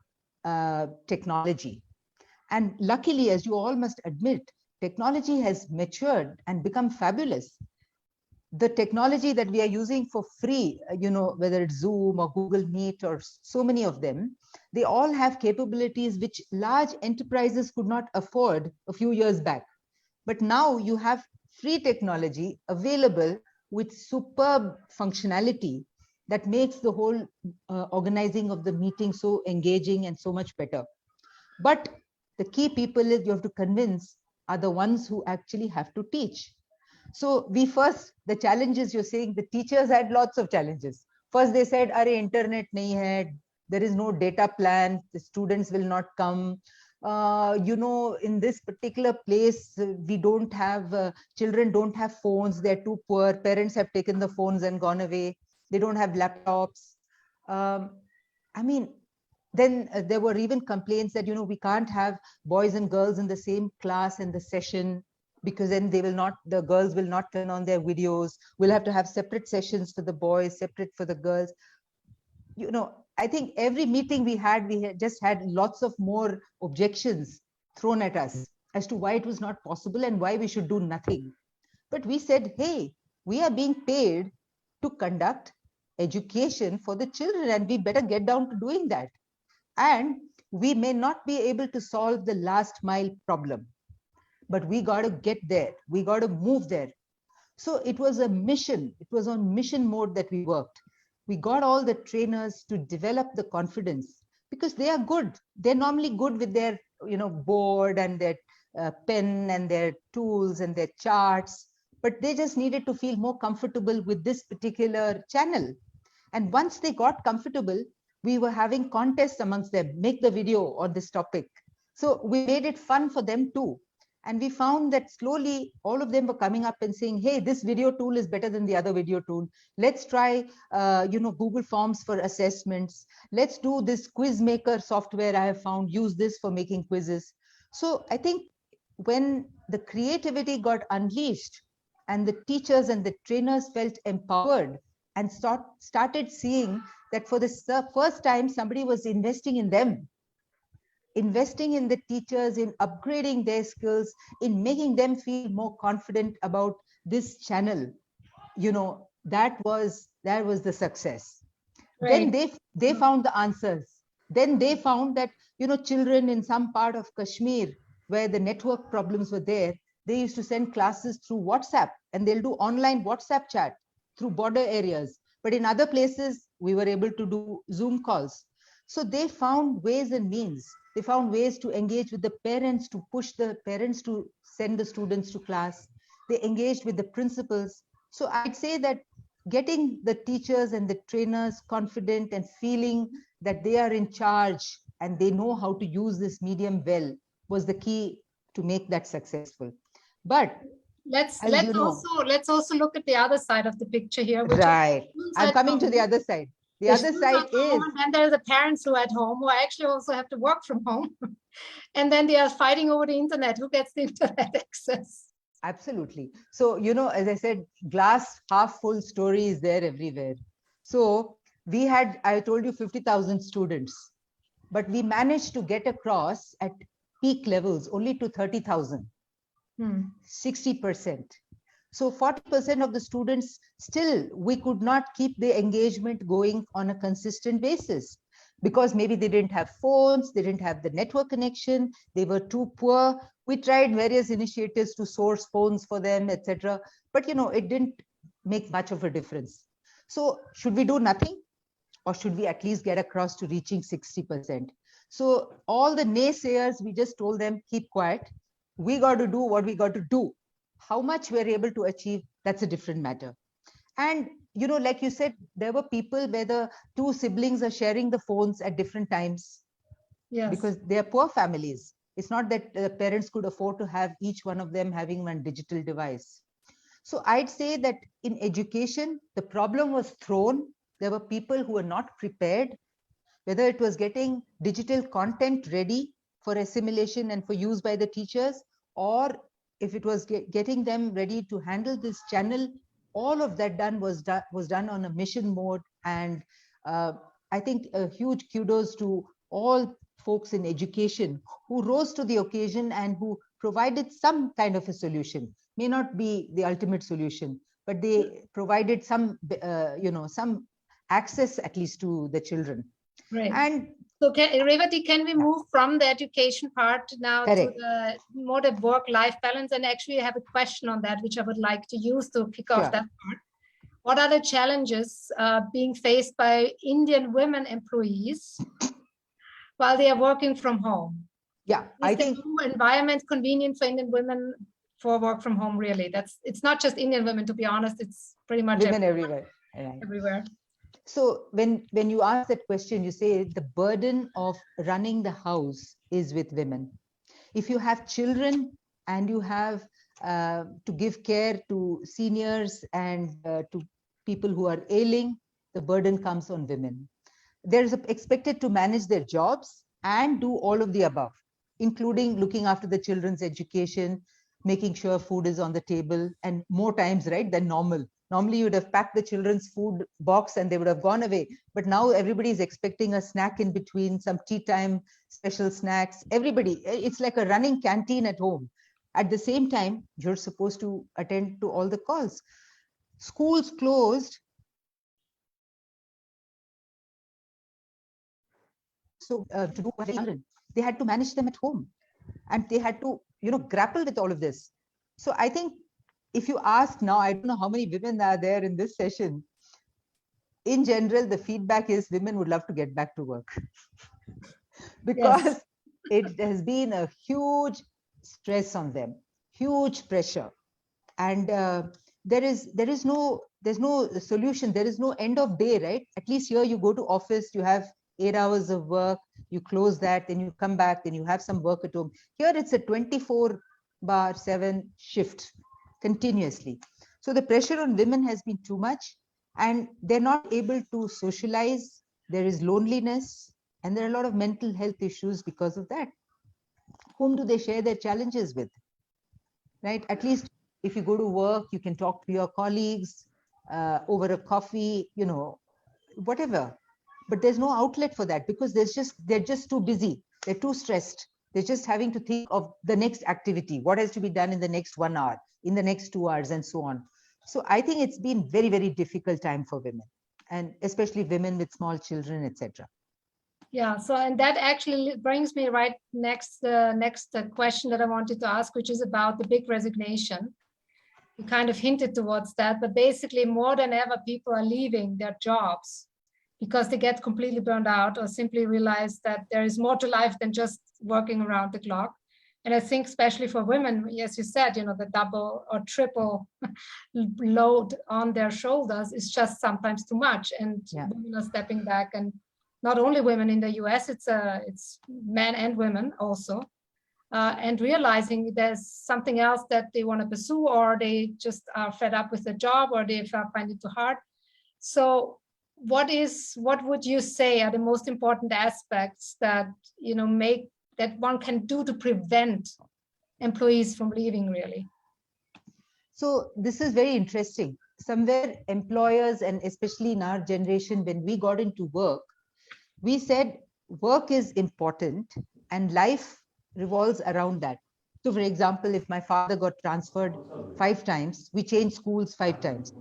technology. And luckily, as you all must admit, technology has matured and become fabulous. the technology that we are using for free, whether it's Zoom or Google Meet or so many of them, they all have capabilities which large enterprises could not afford a few years back. But now you have free technology available with superb functionality that makes the whole organizing of the meeting so engaging and so much better. But the key people is you have to convince are the ones who actually have to teach. So the challenges you're saying, the teachers had lots of challenges. First they said, "Arey, internet nahi hai, there is no data plan, the students will not come. In this particular place, we don't have, children don't have phones, they're too poor, parents have taken the phones and gone away, they don't have laptops." I mean, then there were even complaints that, we can't have boys and girls in the same class in the session, because then the girls will not turn on their videos. We'll have to have separate sessions for the boys, separate for the girls. I think every meeting we had just had lots of more objections thrown at us as to why it was not possible and why we should do nothing. But we said, hey, we are being paid to conduct education for the children, and we better get down to doing that. And we may not be able to solve the last mile problem, but we got to get there. We got to move there. So it was a mission. It was on mission mode that we worked. We got all the trainers to develop the confidence, because they are good. They're normally good with their, board and their pen and their tools and their charts, but they just needed to feel more comfortable with this particular channel. And once they got comfortable, we were having contests amongst them, make the video on this topic. So we made it fun for them too. And we found that slowly all of them were coming up and saying, hey, this video tool is better than the other video tool. Let's try, Google Forms for assessments. Let's do this quiz maker software I have found, use this for making quizzes. So I think when the creativity got unleashed and the teachers and the trainers felt empowered and started seeing that for the first time, somebody was investing in them, investing in the teachers, in upgrading their skills, in making them feel more confident about this channel, that was the success. Right. Then they found the answers. Then they found that, children in some part of Kashmir where the network problems were there, they used to send classes through WhatsApp, and they'll do online WhatsApp chat through border areas. But in other places, we were able to do Zoom calls. So they found ways and means. They found ways to engage with the parents, to push the parents to send the students to class. They engaged with the principals. So I'd say that getting the teachers and the trainers confident and feeling that they are in charge and they know how to use this medium well was the key to make that successful. But let's as you know, also look at the other side of the picture here, which right, is I'm coming to the other side. The other side is, and then there's the parents who are at home who actually also have to work from home. And then they are fighting over the internet, who gets the internet access. absolutely. So, as I said, glass half full story is there everywhere. So we had, I told you, 50,000 students, but we managed to get across at peak levels only to 30,000, 60%. So 40% of the students, still, we could not keep the engagement going on a consistent basis, because maybe they didn't have phones, they didn't have the network connection, they were too poor. We tried various initiatives to source phones for them, etc. But, it didn't make much of a difference. So should we do nothing? Or should we at least get across to reaching 60%? So all the naysayers, we just told them, keep quiet. We got to do what we got to do. How much we're able to achieve, that's a different matter. And, like you said, there were people where the two siblings are sharing the phones at different times. Yes. Because they are poor families. It's not that parents could afford to have each one of them having one digital device. So I'd say that in education, the problem was thrown. There were people who were not prepared, whether it was getting digital content ready for assimilation and for use by the teachers, or if it was getting them ready to handle this channel. All of that was done on a mission mode. And I think a huge kudos to all folks in education who rose to the occasion and who provided some kind of a solution. May not be the ultimate solution, but they provided some, some access at least to the children. Right. And so, Revati, can we move from the education part now to correct. the more the work-life balance? And actually, I have a question on that, which I would like to use to kick off Sure. that part. What are the challenges being faced by Indian women employees while they are working from home? Yeah, Is I the think new environment convenient for Indian women for work from home? Really, it's not just Indian women, to be honest. It's pretty much women everywhere. Right. everywhere. So when you ask that question, you say the burden of running the house is with women. If you have children and you have to give care to seniors and to people who are ailing, the burden comes on women. They're expected to manage their jobs and do all of the above, including looking after the children's education, making sure food is on the table, and more times, right, than normal. Normally, you would have packed the children's food box and they would have gone away. But now everybody is expecting a snack in between, some tea time, special snacks. Everybody, it's like a running canteen at home. At the same time, you're supposed to attend to all the calls. Schools closed. So to do children, they had to manage them at home, and they had to, grapple with all of this. So I think if you ask now, I don't know how many women are there in this session. In general, the feedback is women would love to get back to work because Yes. it has been a huge stress on them, huge pressure, and there's no solution. There is no end of day, right? At least here you go to office, you have 8 hours of work, you close that, then you come back, then you have some work at home. Here it's a 24/7 shift continuously. So the pressure on women has been too much, and they're not able to socialize. There is loneliness, and there are a lot of mental health issues because of that. Whom do they share their challenges with? Right? At least if you go to work, you can talk to your colleagues over a coffee, whatever. But there's no outlet for that because they're just too busy. They're too stressed. They're just having to think of the next activity, what has to be done in the next 1 hour, in the next 2 hours, and so on. So I think it's been very, very difficult time for women, and especially women with small children, etc. Yeah, so and that actually brings me right next question that I wanted to ask, which is about the big resignation. You kind of hinted towards that, but basically more than ever, people are leaving their jobs because they get completely burned out or simply realize that there is more to life than just working around the clock. And I think especially for women, as you said, the double or triple load on their shoulders is just sometimes too much. And Yeah. women are stepping back, and not only women in the US, it's men and women also. And realizing there's something else that they want to pursue, or they just are fed up with the job, or they find it too hard. So what would you say are the most important aspects that that one can do to prevent employees from leaving, really? So this is very interesting. Somewhere employers, and especially in our generation, when we got into work, we said work is important and life revolves around that. So for example, if my father got transferred 5 times, we changed schools 5 times,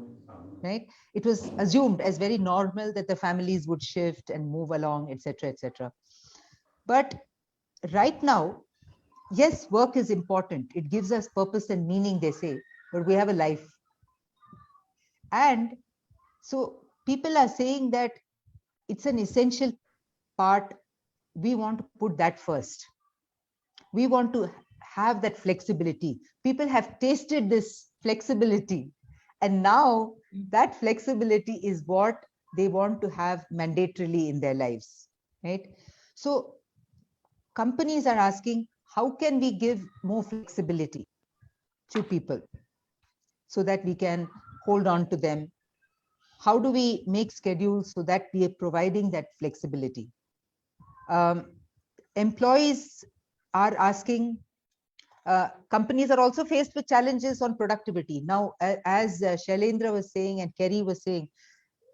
right? It was assumed as very normal that the families would shift and move along, etc., etc. But right now, yes, work is important. It gives us purpose and meaning, they say, but we have a life. And so people are saying that it's an essential part. We want to put that first. We want to have that flexibility. People have tasted this flexibility, and now that flexibility is what they want to have mandatorily in their lives, right? So companies are asking, how can we give more flexibility to people so that we can hold on to them? How do we make schedules so that we are providing that flexibility? Employees are asking, companies are also faced with challenges on productivity. Now, as Shailendra was saying and Kerry was saying,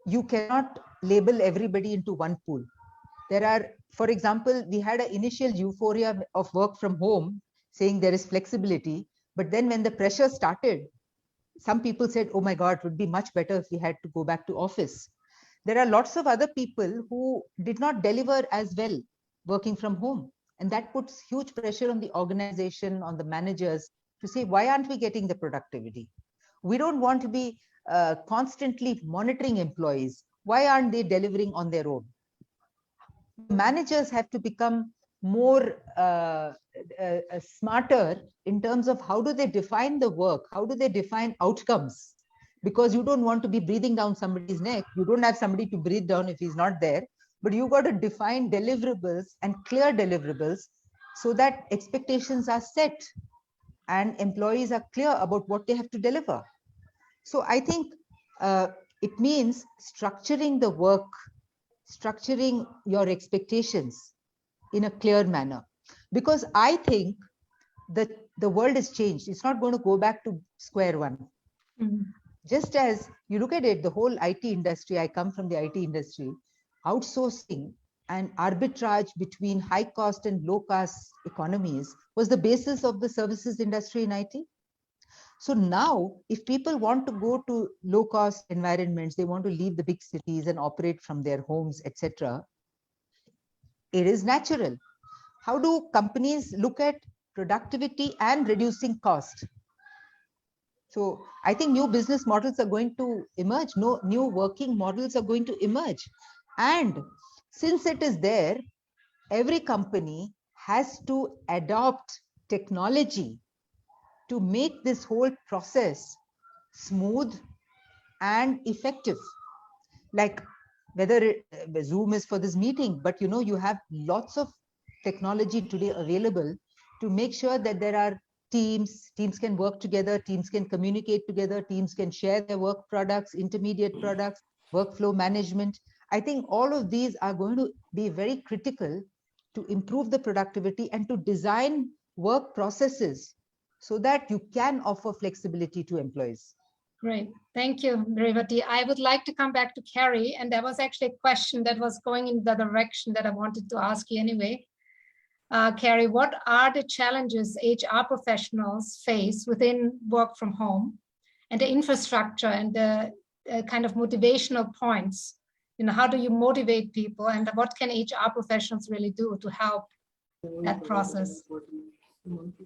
you cannot label everybody into one pool. There are, for example, we had an initial euphoria of work from home, saying there is flexibility. But then when the pressure started, some people said, oh my God, it would be much better if we had to go back to office. There are lots of other people who did not deliver as well working from home. And that puts huge pressure on the organization, on the managers to say, why aren't we getting the productivity? We don't want to be constantly monitoring employees. Why aren't they delivering on their own? Managers have to become more smarter in terms of how do they define the work? How do they define outcomes? Because you don't want to be breathing down somebody's neck. You don't have somebody to breathe down if he's not there, but you got to define deliverables and clear deliverables so that expectations are set and employees are clear about what they have to deliver. So I think it means structuring the work, structuring your expectations in a clear manner. Because I think that the world has changed. It's not going to go back to square one. Just as you look at it, the whole IT industry, I come from the IT industry, outsourcing and arbitrage between high cost and low cost economies was the basis of the services industry in IT. So now, if people want to go to low cost environments, they want to leave the big cities and operate from their homes, etc., it is natural. How do companies look at productivity and reducing cost? So I think new business models are going to emerge. No, new working models are going to emerge. And since it is there, every company has to adopt technology to make this whole process smooth and effective. Like whether Zoom is for this meeting, but you have lots of technology today available to make sure that there are teams can work together, teams can communicate together, teams can share their work products, intermediate products, workflow management. I think all of these are going to be very critical to improve the productivity and to design work processes so that you can offer flexibility to employees. Great. Thank you, Revati. I would like to come back to Carrie, and there was actually a question that was going in the direction that I wanted to ask you anyway. Carrie, what are the challenges HR professionals face within work from home and the infrastructure and the kind of motivational points? How do you motivate people, and what can HR professionals really do to help that process?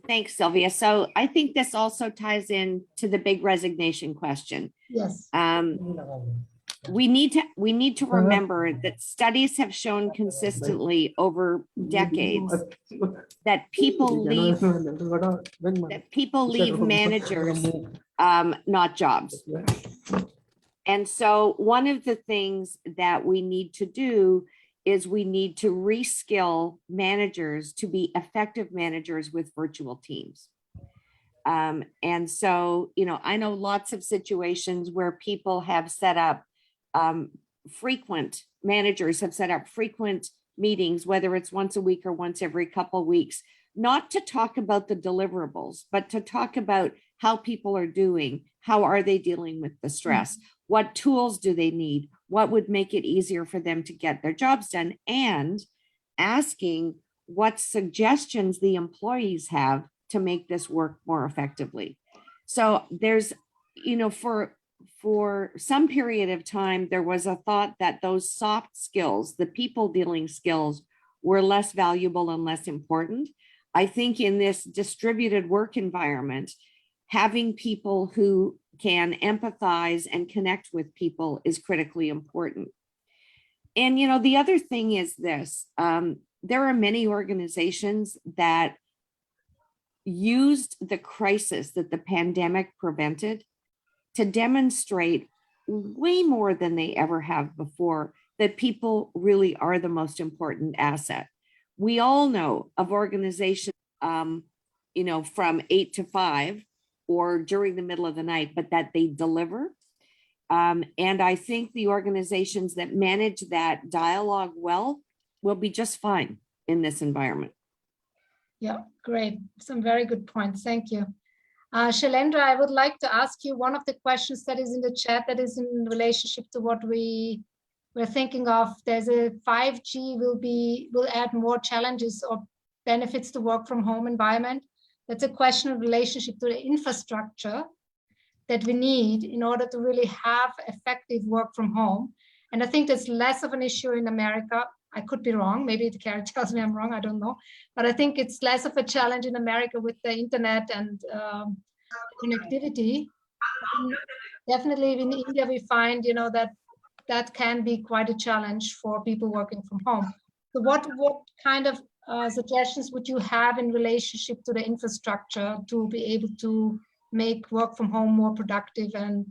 Thanks, Sylvia. So I think this also ties in to the big resignation question. Yes. We need to remember that studies have shown consistently over decades that people leave managers, not jobs. And so one of the things that we need to do is we need to reskill managers to be effective managers with virtual teams. And so, I know lots of situations where people have set up managers have set up frequent meetings, whether it's once a week or once every couple of weeks, not to talk about the deliverables, but to talk about how people are doing, how are they dealing with the stress, what tools do they need, what would make it easier for them to get their jobs done, and asking what suggestions the employees have to make this work more effectively. So there's, for some period of time, there was a thought that those soft skills, the people dealing skills, were less valuable and less important. I think in this distributed work environment, having people who can empathize and connect with people is critically important. And, the other thing is this, there are many organizations that used the crisis that the pandemic prevented to demonstrate way more than they ever have before that people really are the most important asset. We all know of organizations, from 8 to 5 or during the middle of the night, but that they deliver. And I think the organizations that manage that dialogue well will be just fine in this environment. Yeah, great. Some very good points. Thank you. Shailendra, I would like to ask you one of the questions that is in the chat that is in relationship to what we're thinking of. There's a 5G will add more challenges or benefits to work from home environment. That's a question in relationship to the infrastructure. that we need in order to really have effective work from home. And I think that's less of an issue in America. I could be wrong. Maybe the Karen tells me I'm wrong. I don't know. But I think it's less of a challenge in America with the internet and connectivity. Definitely in India, we find, that that can be quite a challenge for people working from home. So what kind of suggestions would you have in relationship to the infrastructure to be able to make work from home more productive and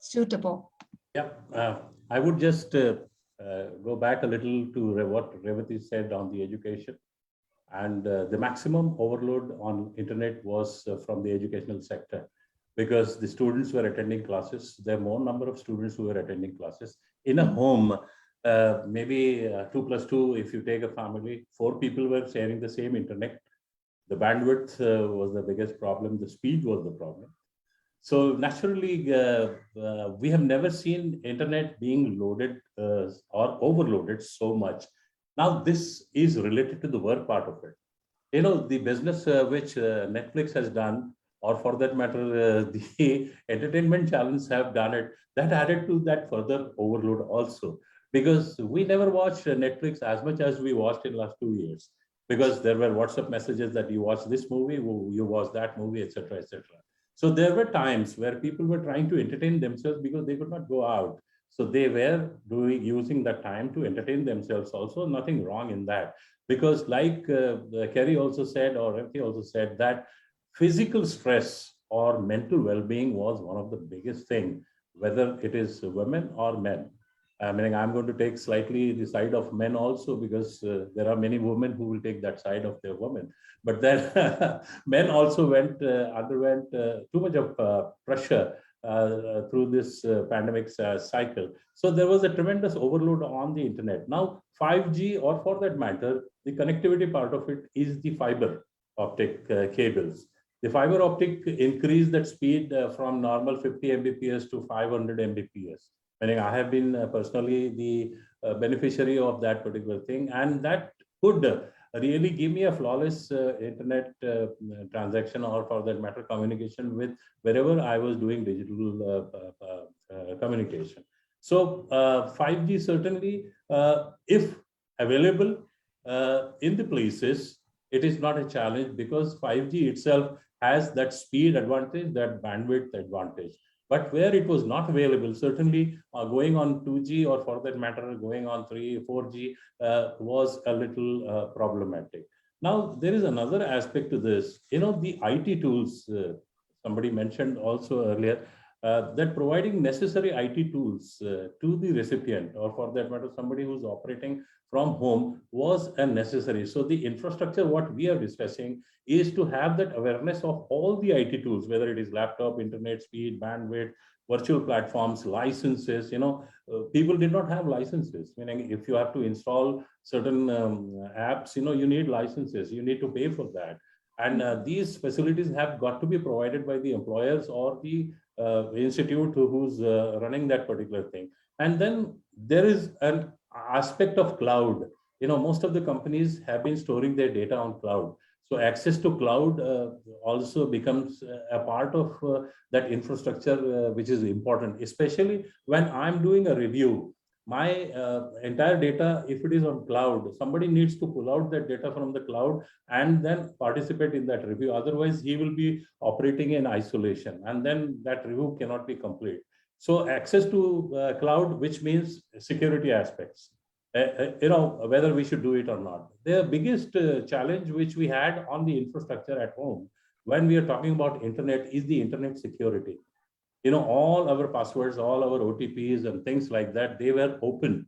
suitable? Yeah, I would just go back a little to what Revati said on the education. And the maximum overload on internet was from the educational sector, because the students were attending classes. There are more number of students who were attending classes. In a home, maybe 2+2, if you take a family, 4 people were sharing the same internet. The bandwidth was the biggest problem. The speed was the problem. So naturally, we have never seen internet being loaded or overloaded so much. Now, this is related to the work part of it. The business which Netflix has done, or for that matter, the entertainment channels have done it, that added to that further overload also. Because we never watched Netflix as much as we watched in last 2 years. Because there were WhatsApp messages that you watch this movie, you watch that movie, etc., etc. So there were times where people were trying to entertain themselves because they could not go out. So they were using that time to entertain themselves also. Nothing wrong in that. Because like Kerry also said, or Revati also said, that physical stress or mental well-being was one of the biggest thing, whether it is women or men. I mean, I'm going to take slightly the side of men also, because there are many women who will take that side of their women. But then men also underwent too much of pressure through this pandemic cycle. So there was a tremendous overload on the internet. Now, 5G, or for that matter, the connectivity part of it is the fiber optic cables. The fiber optic increased that speed from normal 50 Mbps to 500 Mbps. Meaning I have been personally the beneficiary of that particular thing, and that could really give me a flawless internet transaction, or for that matter, communication with wherever I was doing digital communication. So 5G certainly, if available in the places, it is not a challenge, because 5G itself has that speed advantage, that bandwidth advantage. But where it was not available, certainly going on 2G, or for that matter, going on 3, 4G was a little problematic. Now, there is another aspect to this. The IT tools, somebody mentioned also earlier, that providing necessary IT tools to the recipient, or for that matter, somebody who's operating from home, was a necessary. So the infrastructure, what we are discussing, is to have that awareness of all the IT tools, whether it is laptop, internet speed, bandwidth, virtual platforms, licenses. People did not have licenses. Meaning, if you have to install certain apps, you need licenses. You need to pay for that. And these facilities have got to be provided by the employers or the institute who's running that particular thing. And then there is an aspect of cloud. Most of the companies have been storing their data on cloud. So access to cloud also becomes a part of that infrastructure, which is important, especially when I'm doing a review. My entire data, if it is on cloud, somebody needs to pull out that data from the cloud and then participate in that review. Otherwise, he will be operating in isolation, and then that review cannot be complete. So access to cloud, which means security aspects. Whether we should do it or not. The biggest challenge which we had on the infrastructure at home when we are talking about internet is the internet security. All our passwords, all our OTPs and things like that, they were open.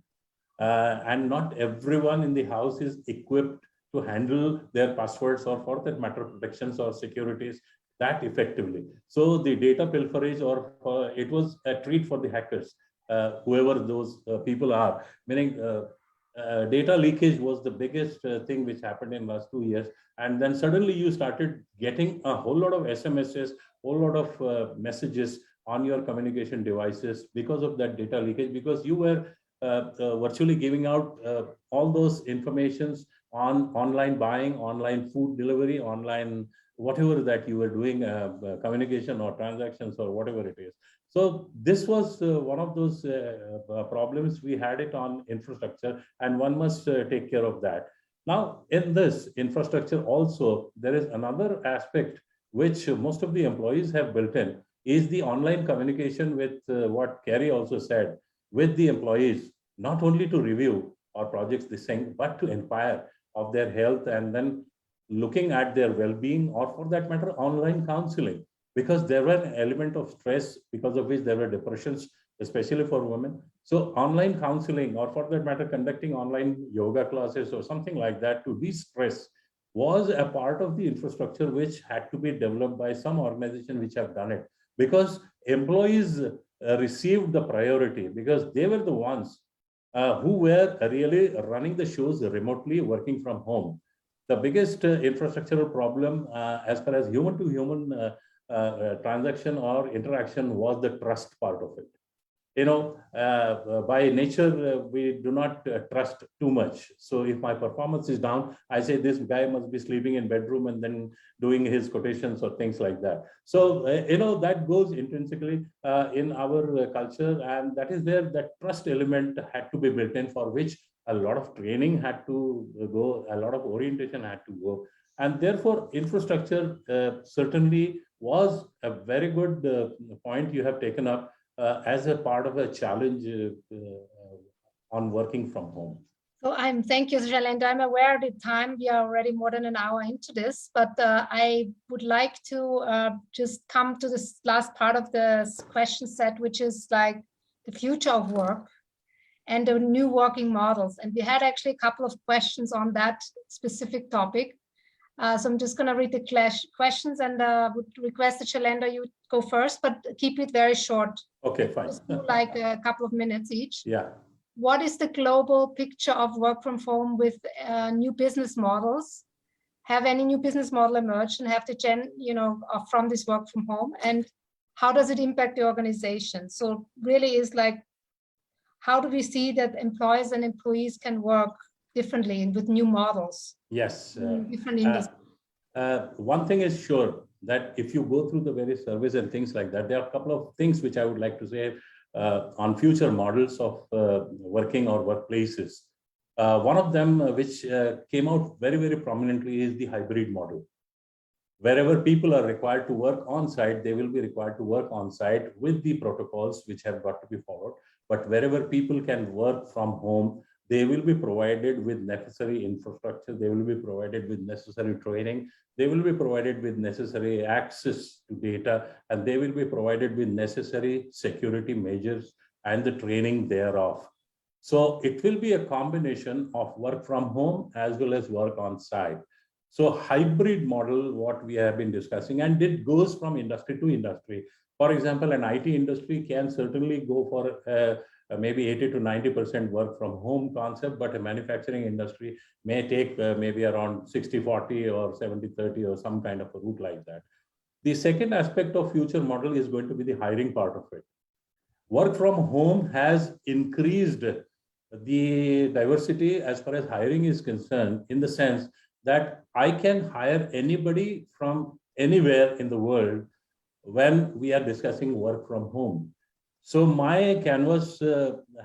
And not everyone in the house is equipped to handle their passwords, or for that matter, protections or securities that effectively. So the data pilferage, or it was a treat for the hackers, whoever those people are, meaning data leakage was the biggest thing which happened in last 2 years. And then suddenly you started getting a whole lot of SMSs, whole lot of messages on your communication devices because of that data leakage, because you were virtually giving out all those informations on online buying, online food delivery, online whatever that you were doing, communication or transactions or whatever it is. So this was one of those problems. We had it on infrastructure, and one must take care of that. Now, in this infrastructure also, there is another aspect which most of the employees have built in, is the online communication with what Carrie also said, with the employees, not only to review our projects, this thing, but to inquire of their health, and then looking at their well-being, or for that matter, online counseling, because there were an element of stress because of which there were depressions, especially for women. So online counseling, or for that matter, conducting online yoga classes or something like that to de-stress, was a part of the infrastructure which had to be developed by some organization which have done it, because employees received the priority, because they were the ones who were really running the shows remotely, working from home. The biggest infrastructural problem as far as human to human transaction or interaction was the trust part of it. By nature, we do not trust too much. So if my performance is down, I say this guy must be sleeping in bedroom and then doing his quotations or things like that. So, that goes intrinsically in our culture, and that is where that trust element had to be built in, for which a lot of training had to go, a lot of orientation had to go. And therefore, infrastructure certainly was a very good point you have taken up as a part of a challenge on working from home. So thank you, Shailendra. I'm aware of the time. We are already more than an hour into this, but I would like to just come to this last part of the question set, which is like the future of work and the new working models. And we had actually a couple of questions on that specific topic. So I'm just going to read the questions, and would request that Shailendra, you go first, but keep it very short. Okay, fine. Just do like a couple of minutes each. Yeah. What is the global picture of work from home with new business models? Have any new business model emerged, and have the from this work from home? And how does it impact the organization? So really is like, how do we see that employers and employees can work differently and with new models? Yes. Different industries. One thing is sure, that if you go through the various surveys and things like that, there are a couple of things which I would like to say on future models of working or workplaces. One of them which came out very, very prominently is the hybrid model. Wherever people are required to work on site, they will be required to work on site with the protocols which have got to be followed. But wherever people can work from home, they will be provided with necessary infrastructure. They will be provided with necessary training. They will be provided with necessary access to data, and they will be provided with necessary security measures and the training thereof. So it will be a combination of work from home as well as work on site. So hybrid model, what we have been discussing, and it goes from industry to industry. For example, an IT industry can certainly go for maybe 80 to 90% work from home concept, but a manufacturing industry may take maybe around 60-40 or 70-30 or some kind of a route like that. The second aspect of future model is going to be the hiring part of it. Work from home has increased the diversity as far as hiring is concerned, in the sense that I can hire anybody from anywhere in the world when we are discussing work from home. So my canvas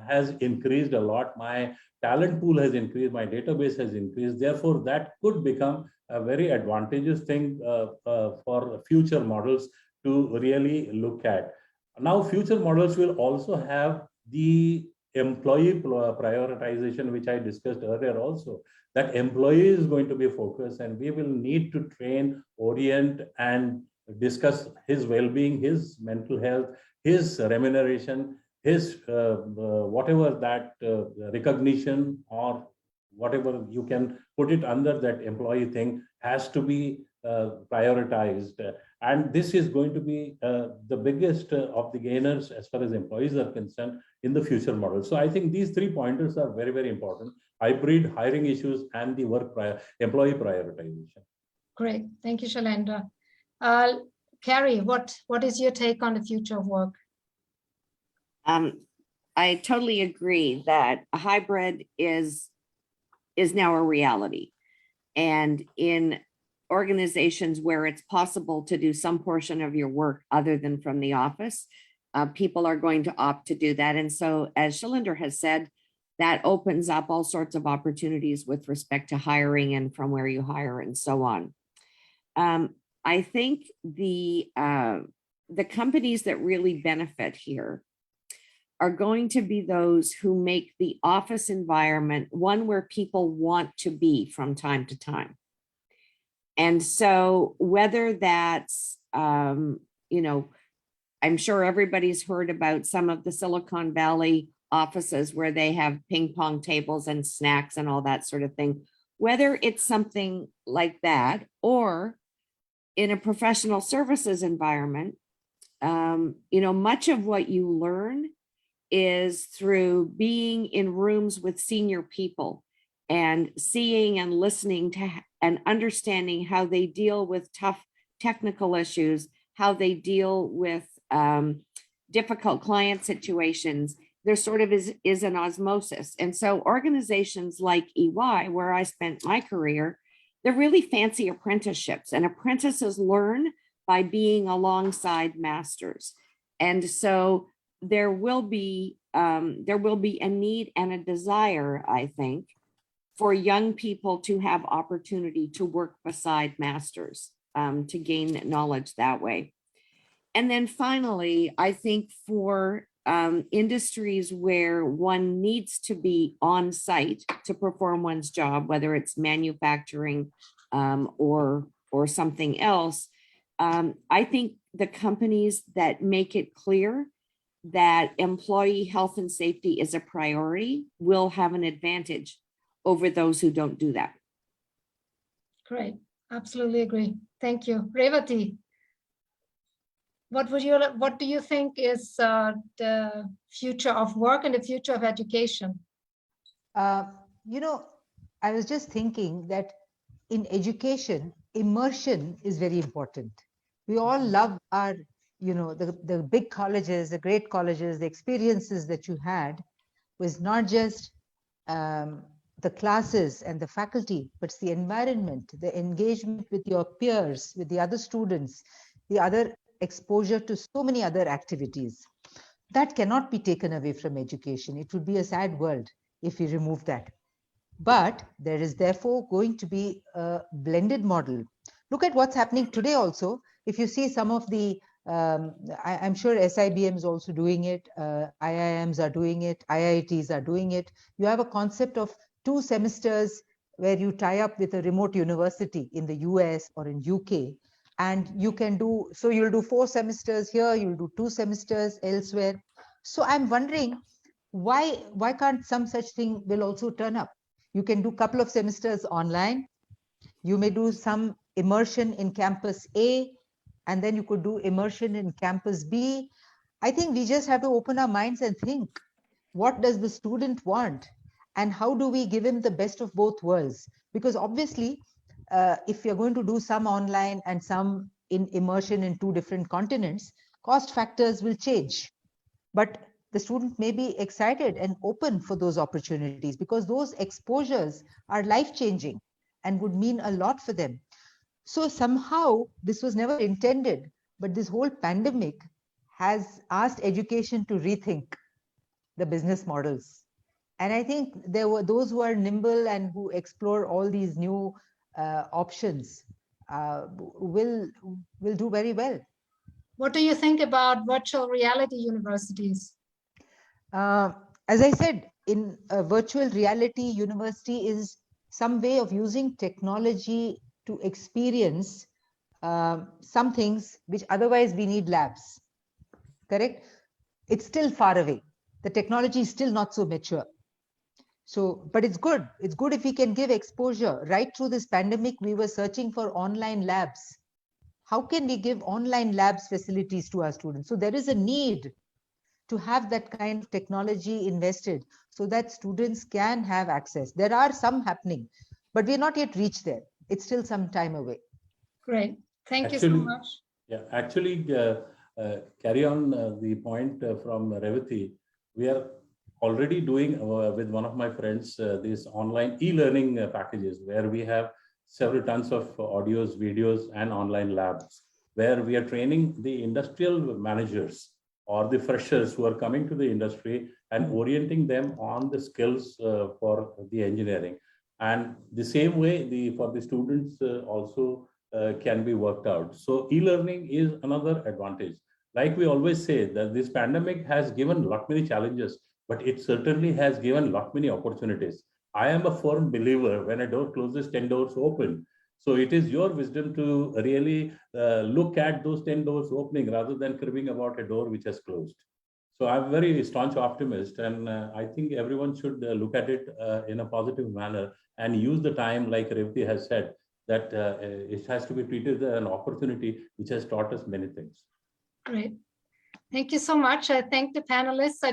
has increased a lot. My talent pool has increased. My database has increased. Therefore, that could become a very advantageous thing for future models to really look at. Now, future models will also have the employee prioritization, which I discussed earlier also, that employee is going to be focused, and we will need to train, orient, and discuss his well-being, his mental health, his remuneration, his whatever that recognition, or whatever you can put it under that employee thing, has to be prioritized. And this is going to be the biggest of the gainers as far as employees are concerned in the future model. So I think these 3 pointers are very, very important: hybrid, hiring issues, and the employee prioritization. Great. Thank you, Shailendra. Carrie, what is your take on the future of work? I totally agree that a hybrid is now a reality. And in organizations where it's possible to do some portion of your work other than from the office, people are going to opt to do that. And so, as Shalinder has said, that opens up all sorts of opportunities with respect to hiring and from where you hire and so on. I think the companies that really benefit here are going to be those who make the office environment one where people want to be from time to time. And so whether that's, you know, I'm sure everybody's heard about some of the Silicon Valley offices where they have ping pong tables and snacks and all that sort of thing, whether it's something like that or in a professional services environment, you know, much of what you learn is through being in rooms with senior people and seeing and listening to and understanding how they deal with tough technical issues, how they deal with difficult client situations. There sort of is an osmosis. And so organizations like EY, where I spent my career, they're really fancy apprenticeships, and apprentices learn by being alongside masters. And so there will be a need and a desire, I think, for young people to have opportunity to work beside masters, to gain knowledge that way. And then finally, I think for industries where one needs to be on site to perform one's job, whether it's manufacturing or something else, I think the companies that make it clear that employee health and safety is a priority will have an advantage over those who don't do that. Great, absolutely agree. Thank you. Revati, what do you think is the future of work and the future of education? You know, I was just thinking that in education, immersion is very important. We all love our, you know, the big colleges, the great colleges, the experiences that you had was not just the classes and the faculty, but it's the environment, the engagement with your peers, with the other students, the other exposure to so many other activities. That cannot be taken away from education. It would be a sad world if we remove that. But there is therefore going to be a blended model. Look at what's happening today also. If you see some of the, I'm sure SIBM is also doing it, IIMs are doing it, IITs are doing it. You have a concept of 2 semesters where you tie up with a remote university in the US or in UK. And you can do, so you'll do 4 semesters here, you'll do 2 semesters elsewhere. So I'm wondering, why can't some such thing will also turn up? You can do a couple of semesters online. You may do some immersion in campus A, and then you could do immersion in campus B. I think we just have to open our minds and think, what does the student want? And how do we give him the best of both worlds? Because obviously, if you're going to do some online and some in immersion in 2 different continents, cost factors will change. But the student may be excited and open for those opportunities because those exposures are life-changing and would mean a lot for them. So somehow this was never intended, but this whole pandemic has asked education to rethink the business models. And I think there were those who are nimble and who explore all these new options will do very well. What do you think about virtual reality universities? As I said, in a virtual reality university is some way of using technology to experience some things which otherwise we need labs. Correct? It's still far away. The technology is still not so mature. So, but it's good. It's good if we can give exposure. Right through this pandemic, we were searching for online labs. How can we give online labs facilities to our students? So there is a need to have that kind of technology invested so that students can have access. There are some happening, but we're not yet reached there. It's still some time away. Great. Thank you so much. Yeah, actually, carry on the point from Revati. We are already doing with one of my friends these online e-learning packages where we have several tons of audios, videos, and online labs, where we are training the industrial managers or the freshers who are coming to the industry and orienting them on the skills for the engineering. And the same way, for the students also can be worked out. So e-learning is another advantage. Like we always say, that this pandemic has given lot many challenges, but it certainly has given lot many opportunities. I am a firm believer, when a door closes, 10 doors open. So it is your wisdom to really look at those 10 doors opening rather than cribbing about a door which has closed. So I'm a very staunch optimist, and I think everyone should look at it in a positive manner and use the time, like Revati has said, that it has to be treated as an opportunity which has taught us many things. Great. Thank you so much. I thank the panelists.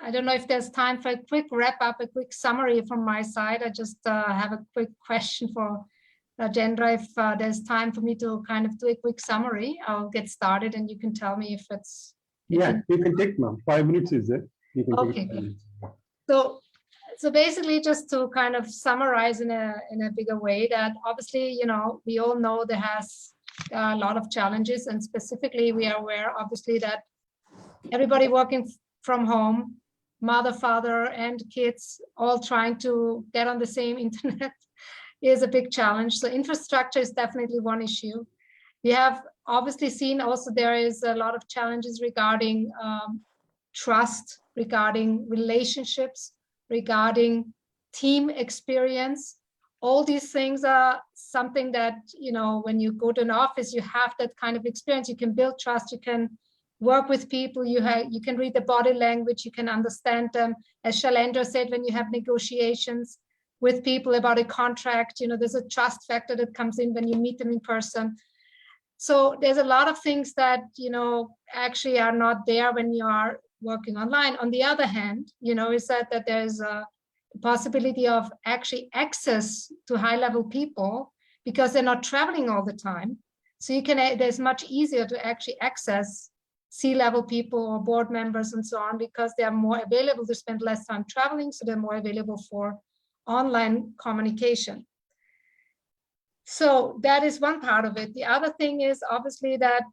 I don't know if there's time for a quick wrap up, a quick summary from my side. I just have a quick question for Rajendra. If there's time for me to kind of do a quick summary, I'll get started and you can tell me if it's. Yeah, you can take, ma'am. 5 minutes is it? You can Okay, take 5 good. minutes. So basically, just to kind of summarize in a bigger way, that obviously, we all know there has a lot of challenges, and specifically we are aware, obviously, that everybody working from home, mother, father, and kids all trying to get on the same internet is a big challenge. So infrastructure is definitely one issue. We have obviously seen also there is a lot of challenges regarding trust, regarding relationships, regarding team experience. All these things are something that, when you go to an office, you have that kind of experience. You can build trust, you can work with people, you can read the body language, you can understand them. As Shailendra said, when you have negotiations with people about a contract, there's a trust factor that comes in when you meet them in person. So there's a lot of things that, actually are not there when you are working online. On the other hand, is that there's a possibility of actually access to high-level people because they're not traveling all the time. So there's much easier to actually access C-level people or board members and so on, because they are more available to spend less time traveling. So they're more available for online communication. So that is one part of it. The other thing is obviously that,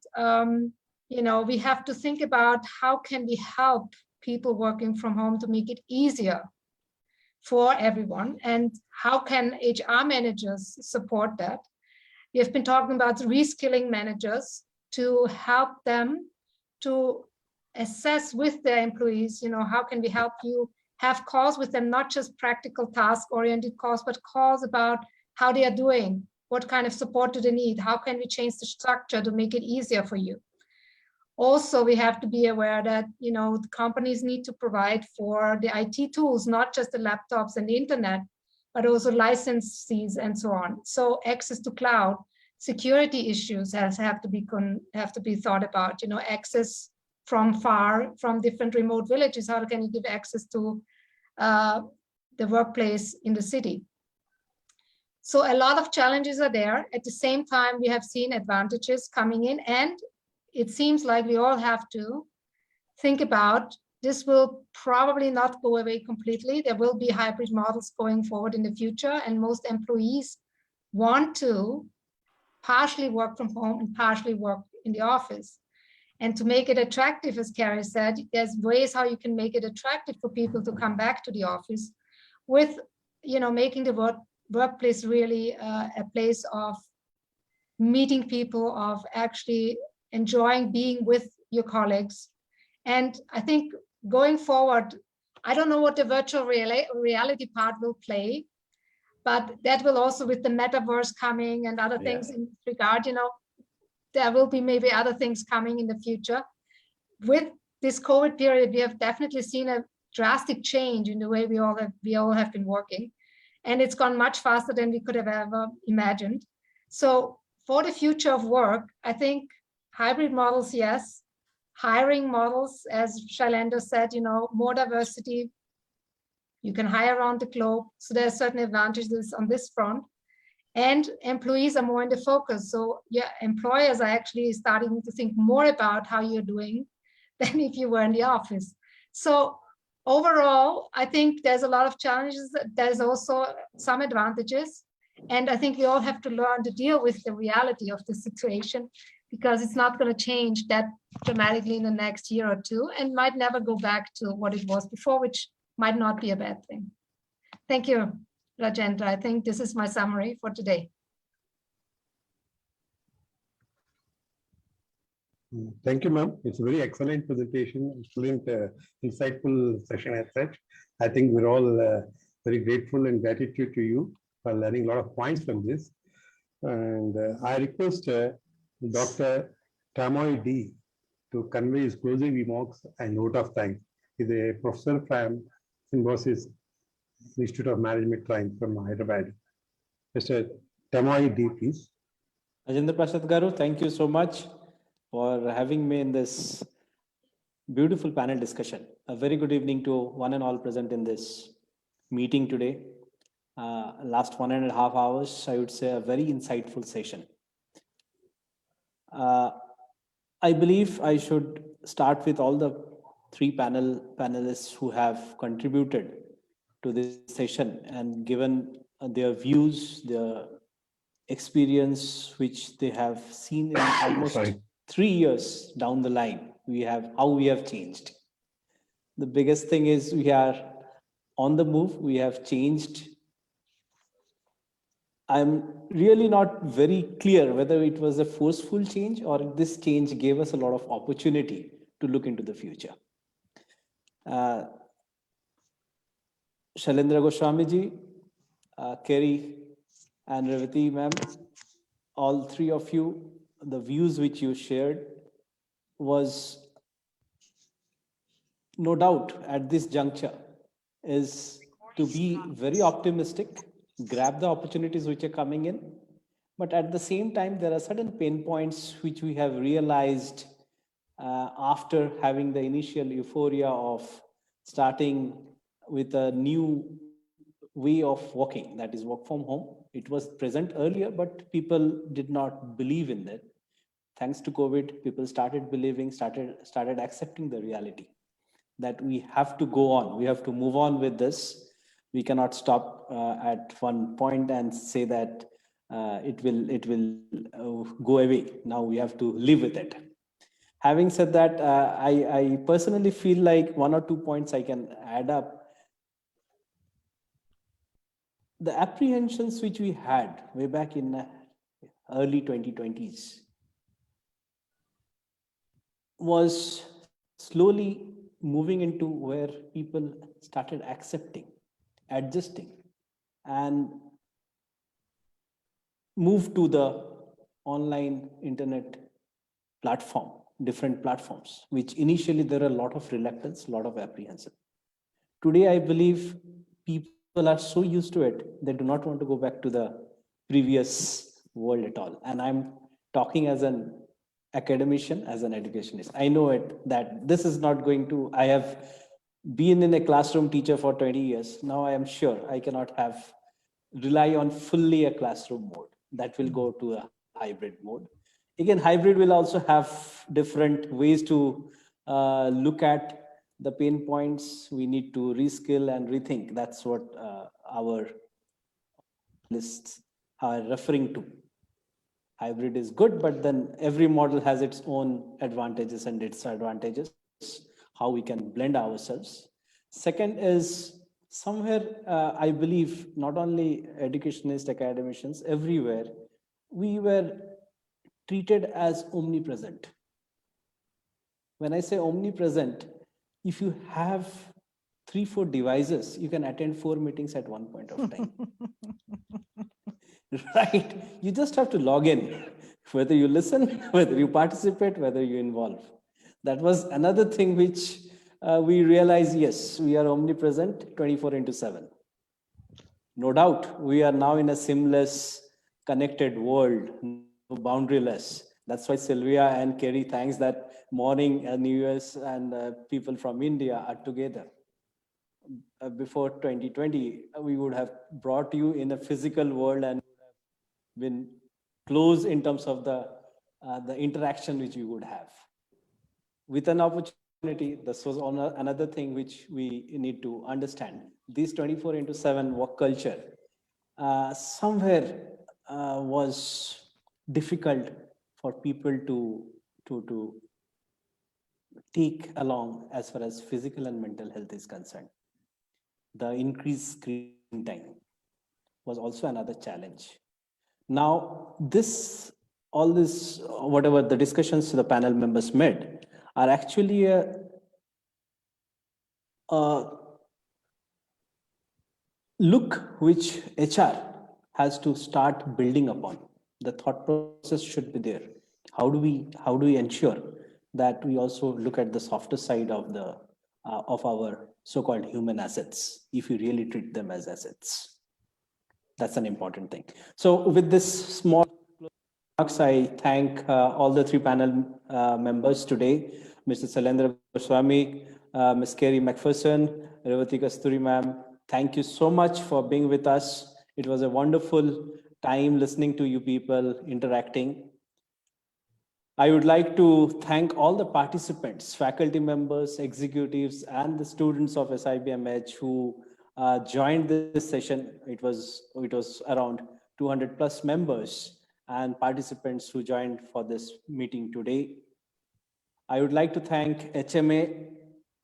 we have to think about how can we help people working from home to make it easier for everyone, and how can HR managers support that. We have been talking about reskilling managers to help them to assess with their employees, how can we help you have calls with them, not just practical task-oriented calls, but calls about how they are doing, what kind of support do they need, how can we change the structure to make it easier for you. Also, we have to be aware that, the companies need to provide for the IT tools, not just the laptops and the internet, but also licenses and so on. So access to cloud, security issues have to be thought about, access from far, from different remote villages. How can you give access to the workplace in the city? So a lot of challenges are there. At the same time, we have seen advantages coming in, and it seems like we all have to think about this will probably not go away completely. There will be hybrid models going forward in the future, and most employees want to partially work from home and partially work in the office. And to make it attractive, as Carrie said, there's ways how you can make it attractive for people to come back to the office with, making the workplace really a place of meeting people, of actually enjoying being with your colleagues. And I think going forward, I don't know what the virtual reality part will play, but that will also, with the metaverse coming and other things in this regard, there will be maybe other things coming in the future. With this COVID period, we have definitely seen a drastic change in the way we all have been working. And it's gone much faster than we could have ever imagined. So for the future of work, I think hybrid models, yes. Hiring models, as Shailendra said, more diversity. You can hire around the globe. So there are certain advantages on this front. And employees are more in the focus. So employers are actually starting to think more about how you're doing than if you were in the office. So overall, I think there's a lot of challenges. There's also some advantages. And I think we all have to learn to deal with the reality of the situation, because it's not going to change that dramatically in the next year or two, and might never go back to what it was before, which might not be a bad thing. Thank you, Rajendra. I think this is my summary for today. Thank you, ma'am. It's a very excellent presentation, excellent, insightful session as such. I think we're all very grateful and gratitude to you for learning a lot of points from this. And I request Dr. Tamoy D to convey his closing remarks and note of thanks. He's a professor from Symbiosis Institute of Management Training from Hyderabad. Mr. Tamoy D, please. Rajendra Prasad Garu, thank you so much for having me in this beautiful panel discussion. A very good evening to one and all present in this meeting today. Last 1.5 hours, I would say a very insightful session. I believe I should start with all the three panelists who have contributed to this session and given their views, their experience, which they have seen in almost 3 years down the line. How we have changed. The biggest thing is we are on the move. We have changed. I'm really not very clear whether it was a forceful change or this change gave us a lot of opportunity to look into the future. Shailendra Goswami ji, Kerry and Revati ma'am, all three of you, the views which you shared was no doubt at this juncture is to be very optimistic, grab the opportunities which are coming in, but at the same time, there are certain pain points which we have realized after having the initial euphoria of starting with a new way of working, that is work from home. It was present earlier, but people did not believe in it. Thanks to COVID, people started believing, started accepting the reality that we have to go on, we have to move on with this. We cannot stop at one point and say that it will go away. Now we have to live with it. Having said that, I personally feel like 1 or 2 points I can add up. The apprehensions which we had way back in early 2020s was slowly moving into where people started accepting, adjusting, and moved to the online internet platform, different platforms, which initially there are a lot of reluctance, a lot of apprehension. Today, I believe people are so used to it, they do not want to go back to the previous world at all. And I'm talking as an academician, as an educationist. I know it that this is not going to, I have been in a classroom teacher for 20 years. Now I am sure I cannot rely on fully a classroom mode. That will go to a hybrid mode. Again, hybrid will also have different ways to look at the pain points. We need to reskill and rethink. That's what our lists are referring to. Hybrid is good, but then every model has its own advantages and disadvantages, how we can blend ourselves. Second is somewhere, I believe, not only educationists, academicians, everywhere, we were treated as omnipresent. When I say omnipresent, if you have 3-4 devices, you can attend 4 meetings at one point of time. Right? You just have to log in, whether you listen, whether you participate, whether you involve. That was another thing which we realized, yes, we are omnipresent 24/7. No doubt, we are now in a seamless, connected world, boundaryless. That's why Sylvia and Kerry, thanks that morning and US and people from India are together. Before 2020, we would have brought you in a physical world and been close in terms of the interaction which we would have. With an opportunity, this was another thing which we need to understand. This 24/7 work culture somewhere was difficult for people to take along as far as physical and mental health is concerned. The increased screen time was also another challenge. Now, all this, whatever the discussions the panel members made, are actually a look which HR has to start building upon. The thought process should be there. How do we ensure that we also look at the softer side of the of our so-called human assets, if we really treat them as assets? That's an important thing. So with this small remarks, I thank all the three panel members today, Mr. Salendra Goswami, Ms. Kerry McPherson, Revati Kasturi ma'am. Thank you so much for being with us. It was a wonderful time listening to you people interacting. I would like to thank all the participants, faculty members, executives, and the students of SIBMH who joined this session. It was around 200 plus members and participants who joined for this meeting today. I would like to thank HMA,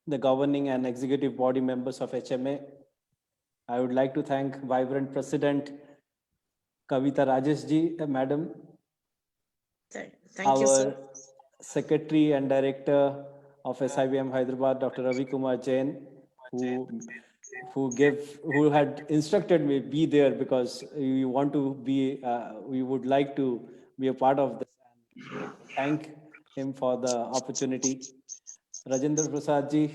the governing and executive body members of HMA. I would like to thank Vibrant President Kavita Rajeshji, Madam. Thank you, sir. Our Secretary and Director of SIBM Hyderabad, Dr. Ravi Kumar Jain, who had instructed me be there because we would like to be a part of this. Thank him for the opportunity. Rajendra Prasad ji,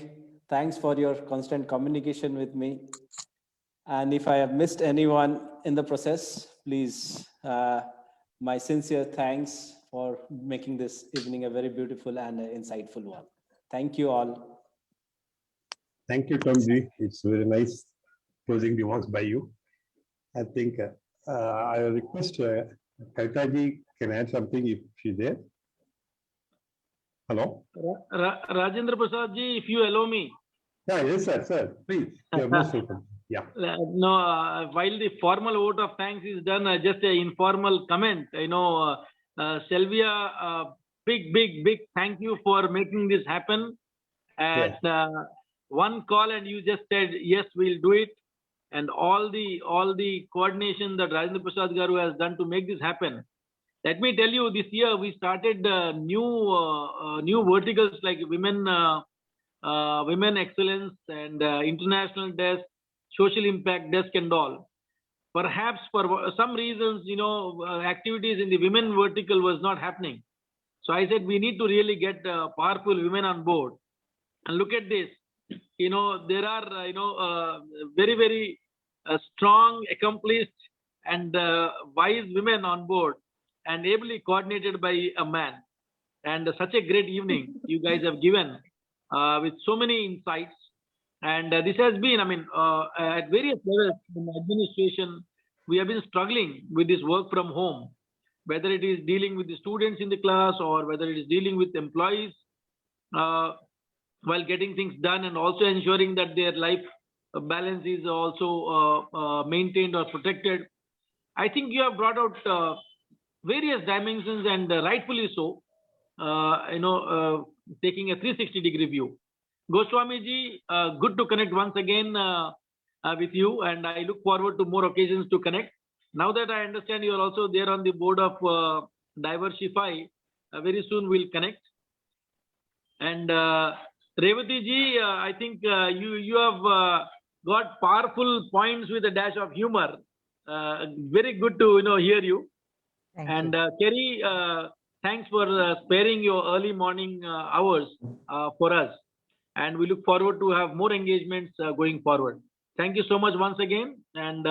thanks for your constant communication with me. And if I have missed anyone in the process, please, my sincere thanks for making this evening a very beautiful and insightful one. Thank you all. Thank you, Tomji. It's very nice closing remarks by you. I think I request Kavita ji can add something if she's there. Hello? Rajendra Prasad ji, if you allow me. Yeah, yes, sir. Please, you're most welcome. Yeah. No, while the formal vote of thanks is done, just an informal comment. Sylvia, big thank you for making this happen. At one call, and you just said yes, we'll do it. And all the coordination that Rajendra Prasad Garu has done to make this happen. Let me tell you, this year we started new verticals like women excellence and international desk, social impact desk and all. Perhaps for some reasons, activities in the women vertical was not happening. So I said we need to really get powerful women on board. And look at this, there are very strong, accomplished and wise women on board and ably coordinated by a man. And such a great evening you guys have given with so many insights. And this has been, at various levels in administration, we have been struggling with this work from home, whether it is dealing with the students in the class or whether it is dealing with employees while getting things done and also ensuring that their life balance is also maintained or protected. I think you have brought out various dimensions and rightfully so, taking a 360-degree view. Goswami ji, good to connect once again with you, and I look forward to more occasions to connect. Now that I understand you are also there on the board of Divershefy, very soon we'll connect. And Revati ji, I think you have got powerful points with a dash of humor. Very good to hear you. Thank you. Kerry, thanks for sparing your early morning hours for us. And we look forward to have more engagements going forward. Thank you so much once again, and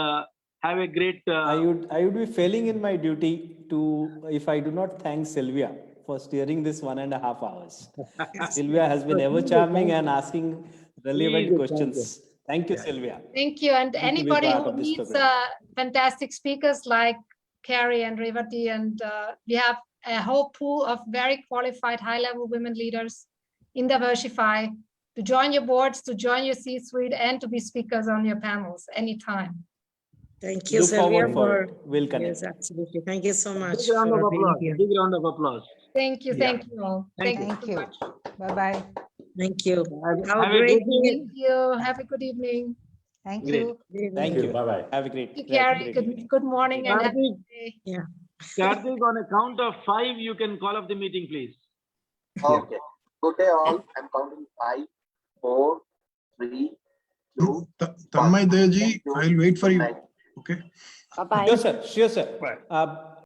have a great. I would be failing in my duty if I do not thank Sylvia for steering this 1.5 hours. Sylvia has been ever charming and asking relevant questions. Thank you, Sylvia. Thank you. And anybody who needs fantastic speakers like Carrie and Revati, and we have a whole pool of very qualified high-level women leaders in Divershefy to join your boards, to join your C-suite, and to be speakers on your panels anytime. Thank you, Look Sylvia, forward for for it. We'll yes, connect. absolutely. Thank you so much Big round of for being applause. here. Big round of applause. Thank you. Yeah. Thank you all. Thank Thank you Thank so you. much. Bye-bye. Thank you. Have Have a a great good day. Thank you. Have a good evening. Thank Great. you. Good Thank evening. you. Bye-bye. Have a great, Gary, evening. good morning and happy Karthik, day. Yeah. Karthik, on a count of 5, you can call off the meeting, please. Okay. Good day, all. I'm counting 5, 4, 3, 2. Tanmay Deji, Thank you. I'll wait for Good you. night. Okay. Bye-bye. Sure, sir. Sure, sir.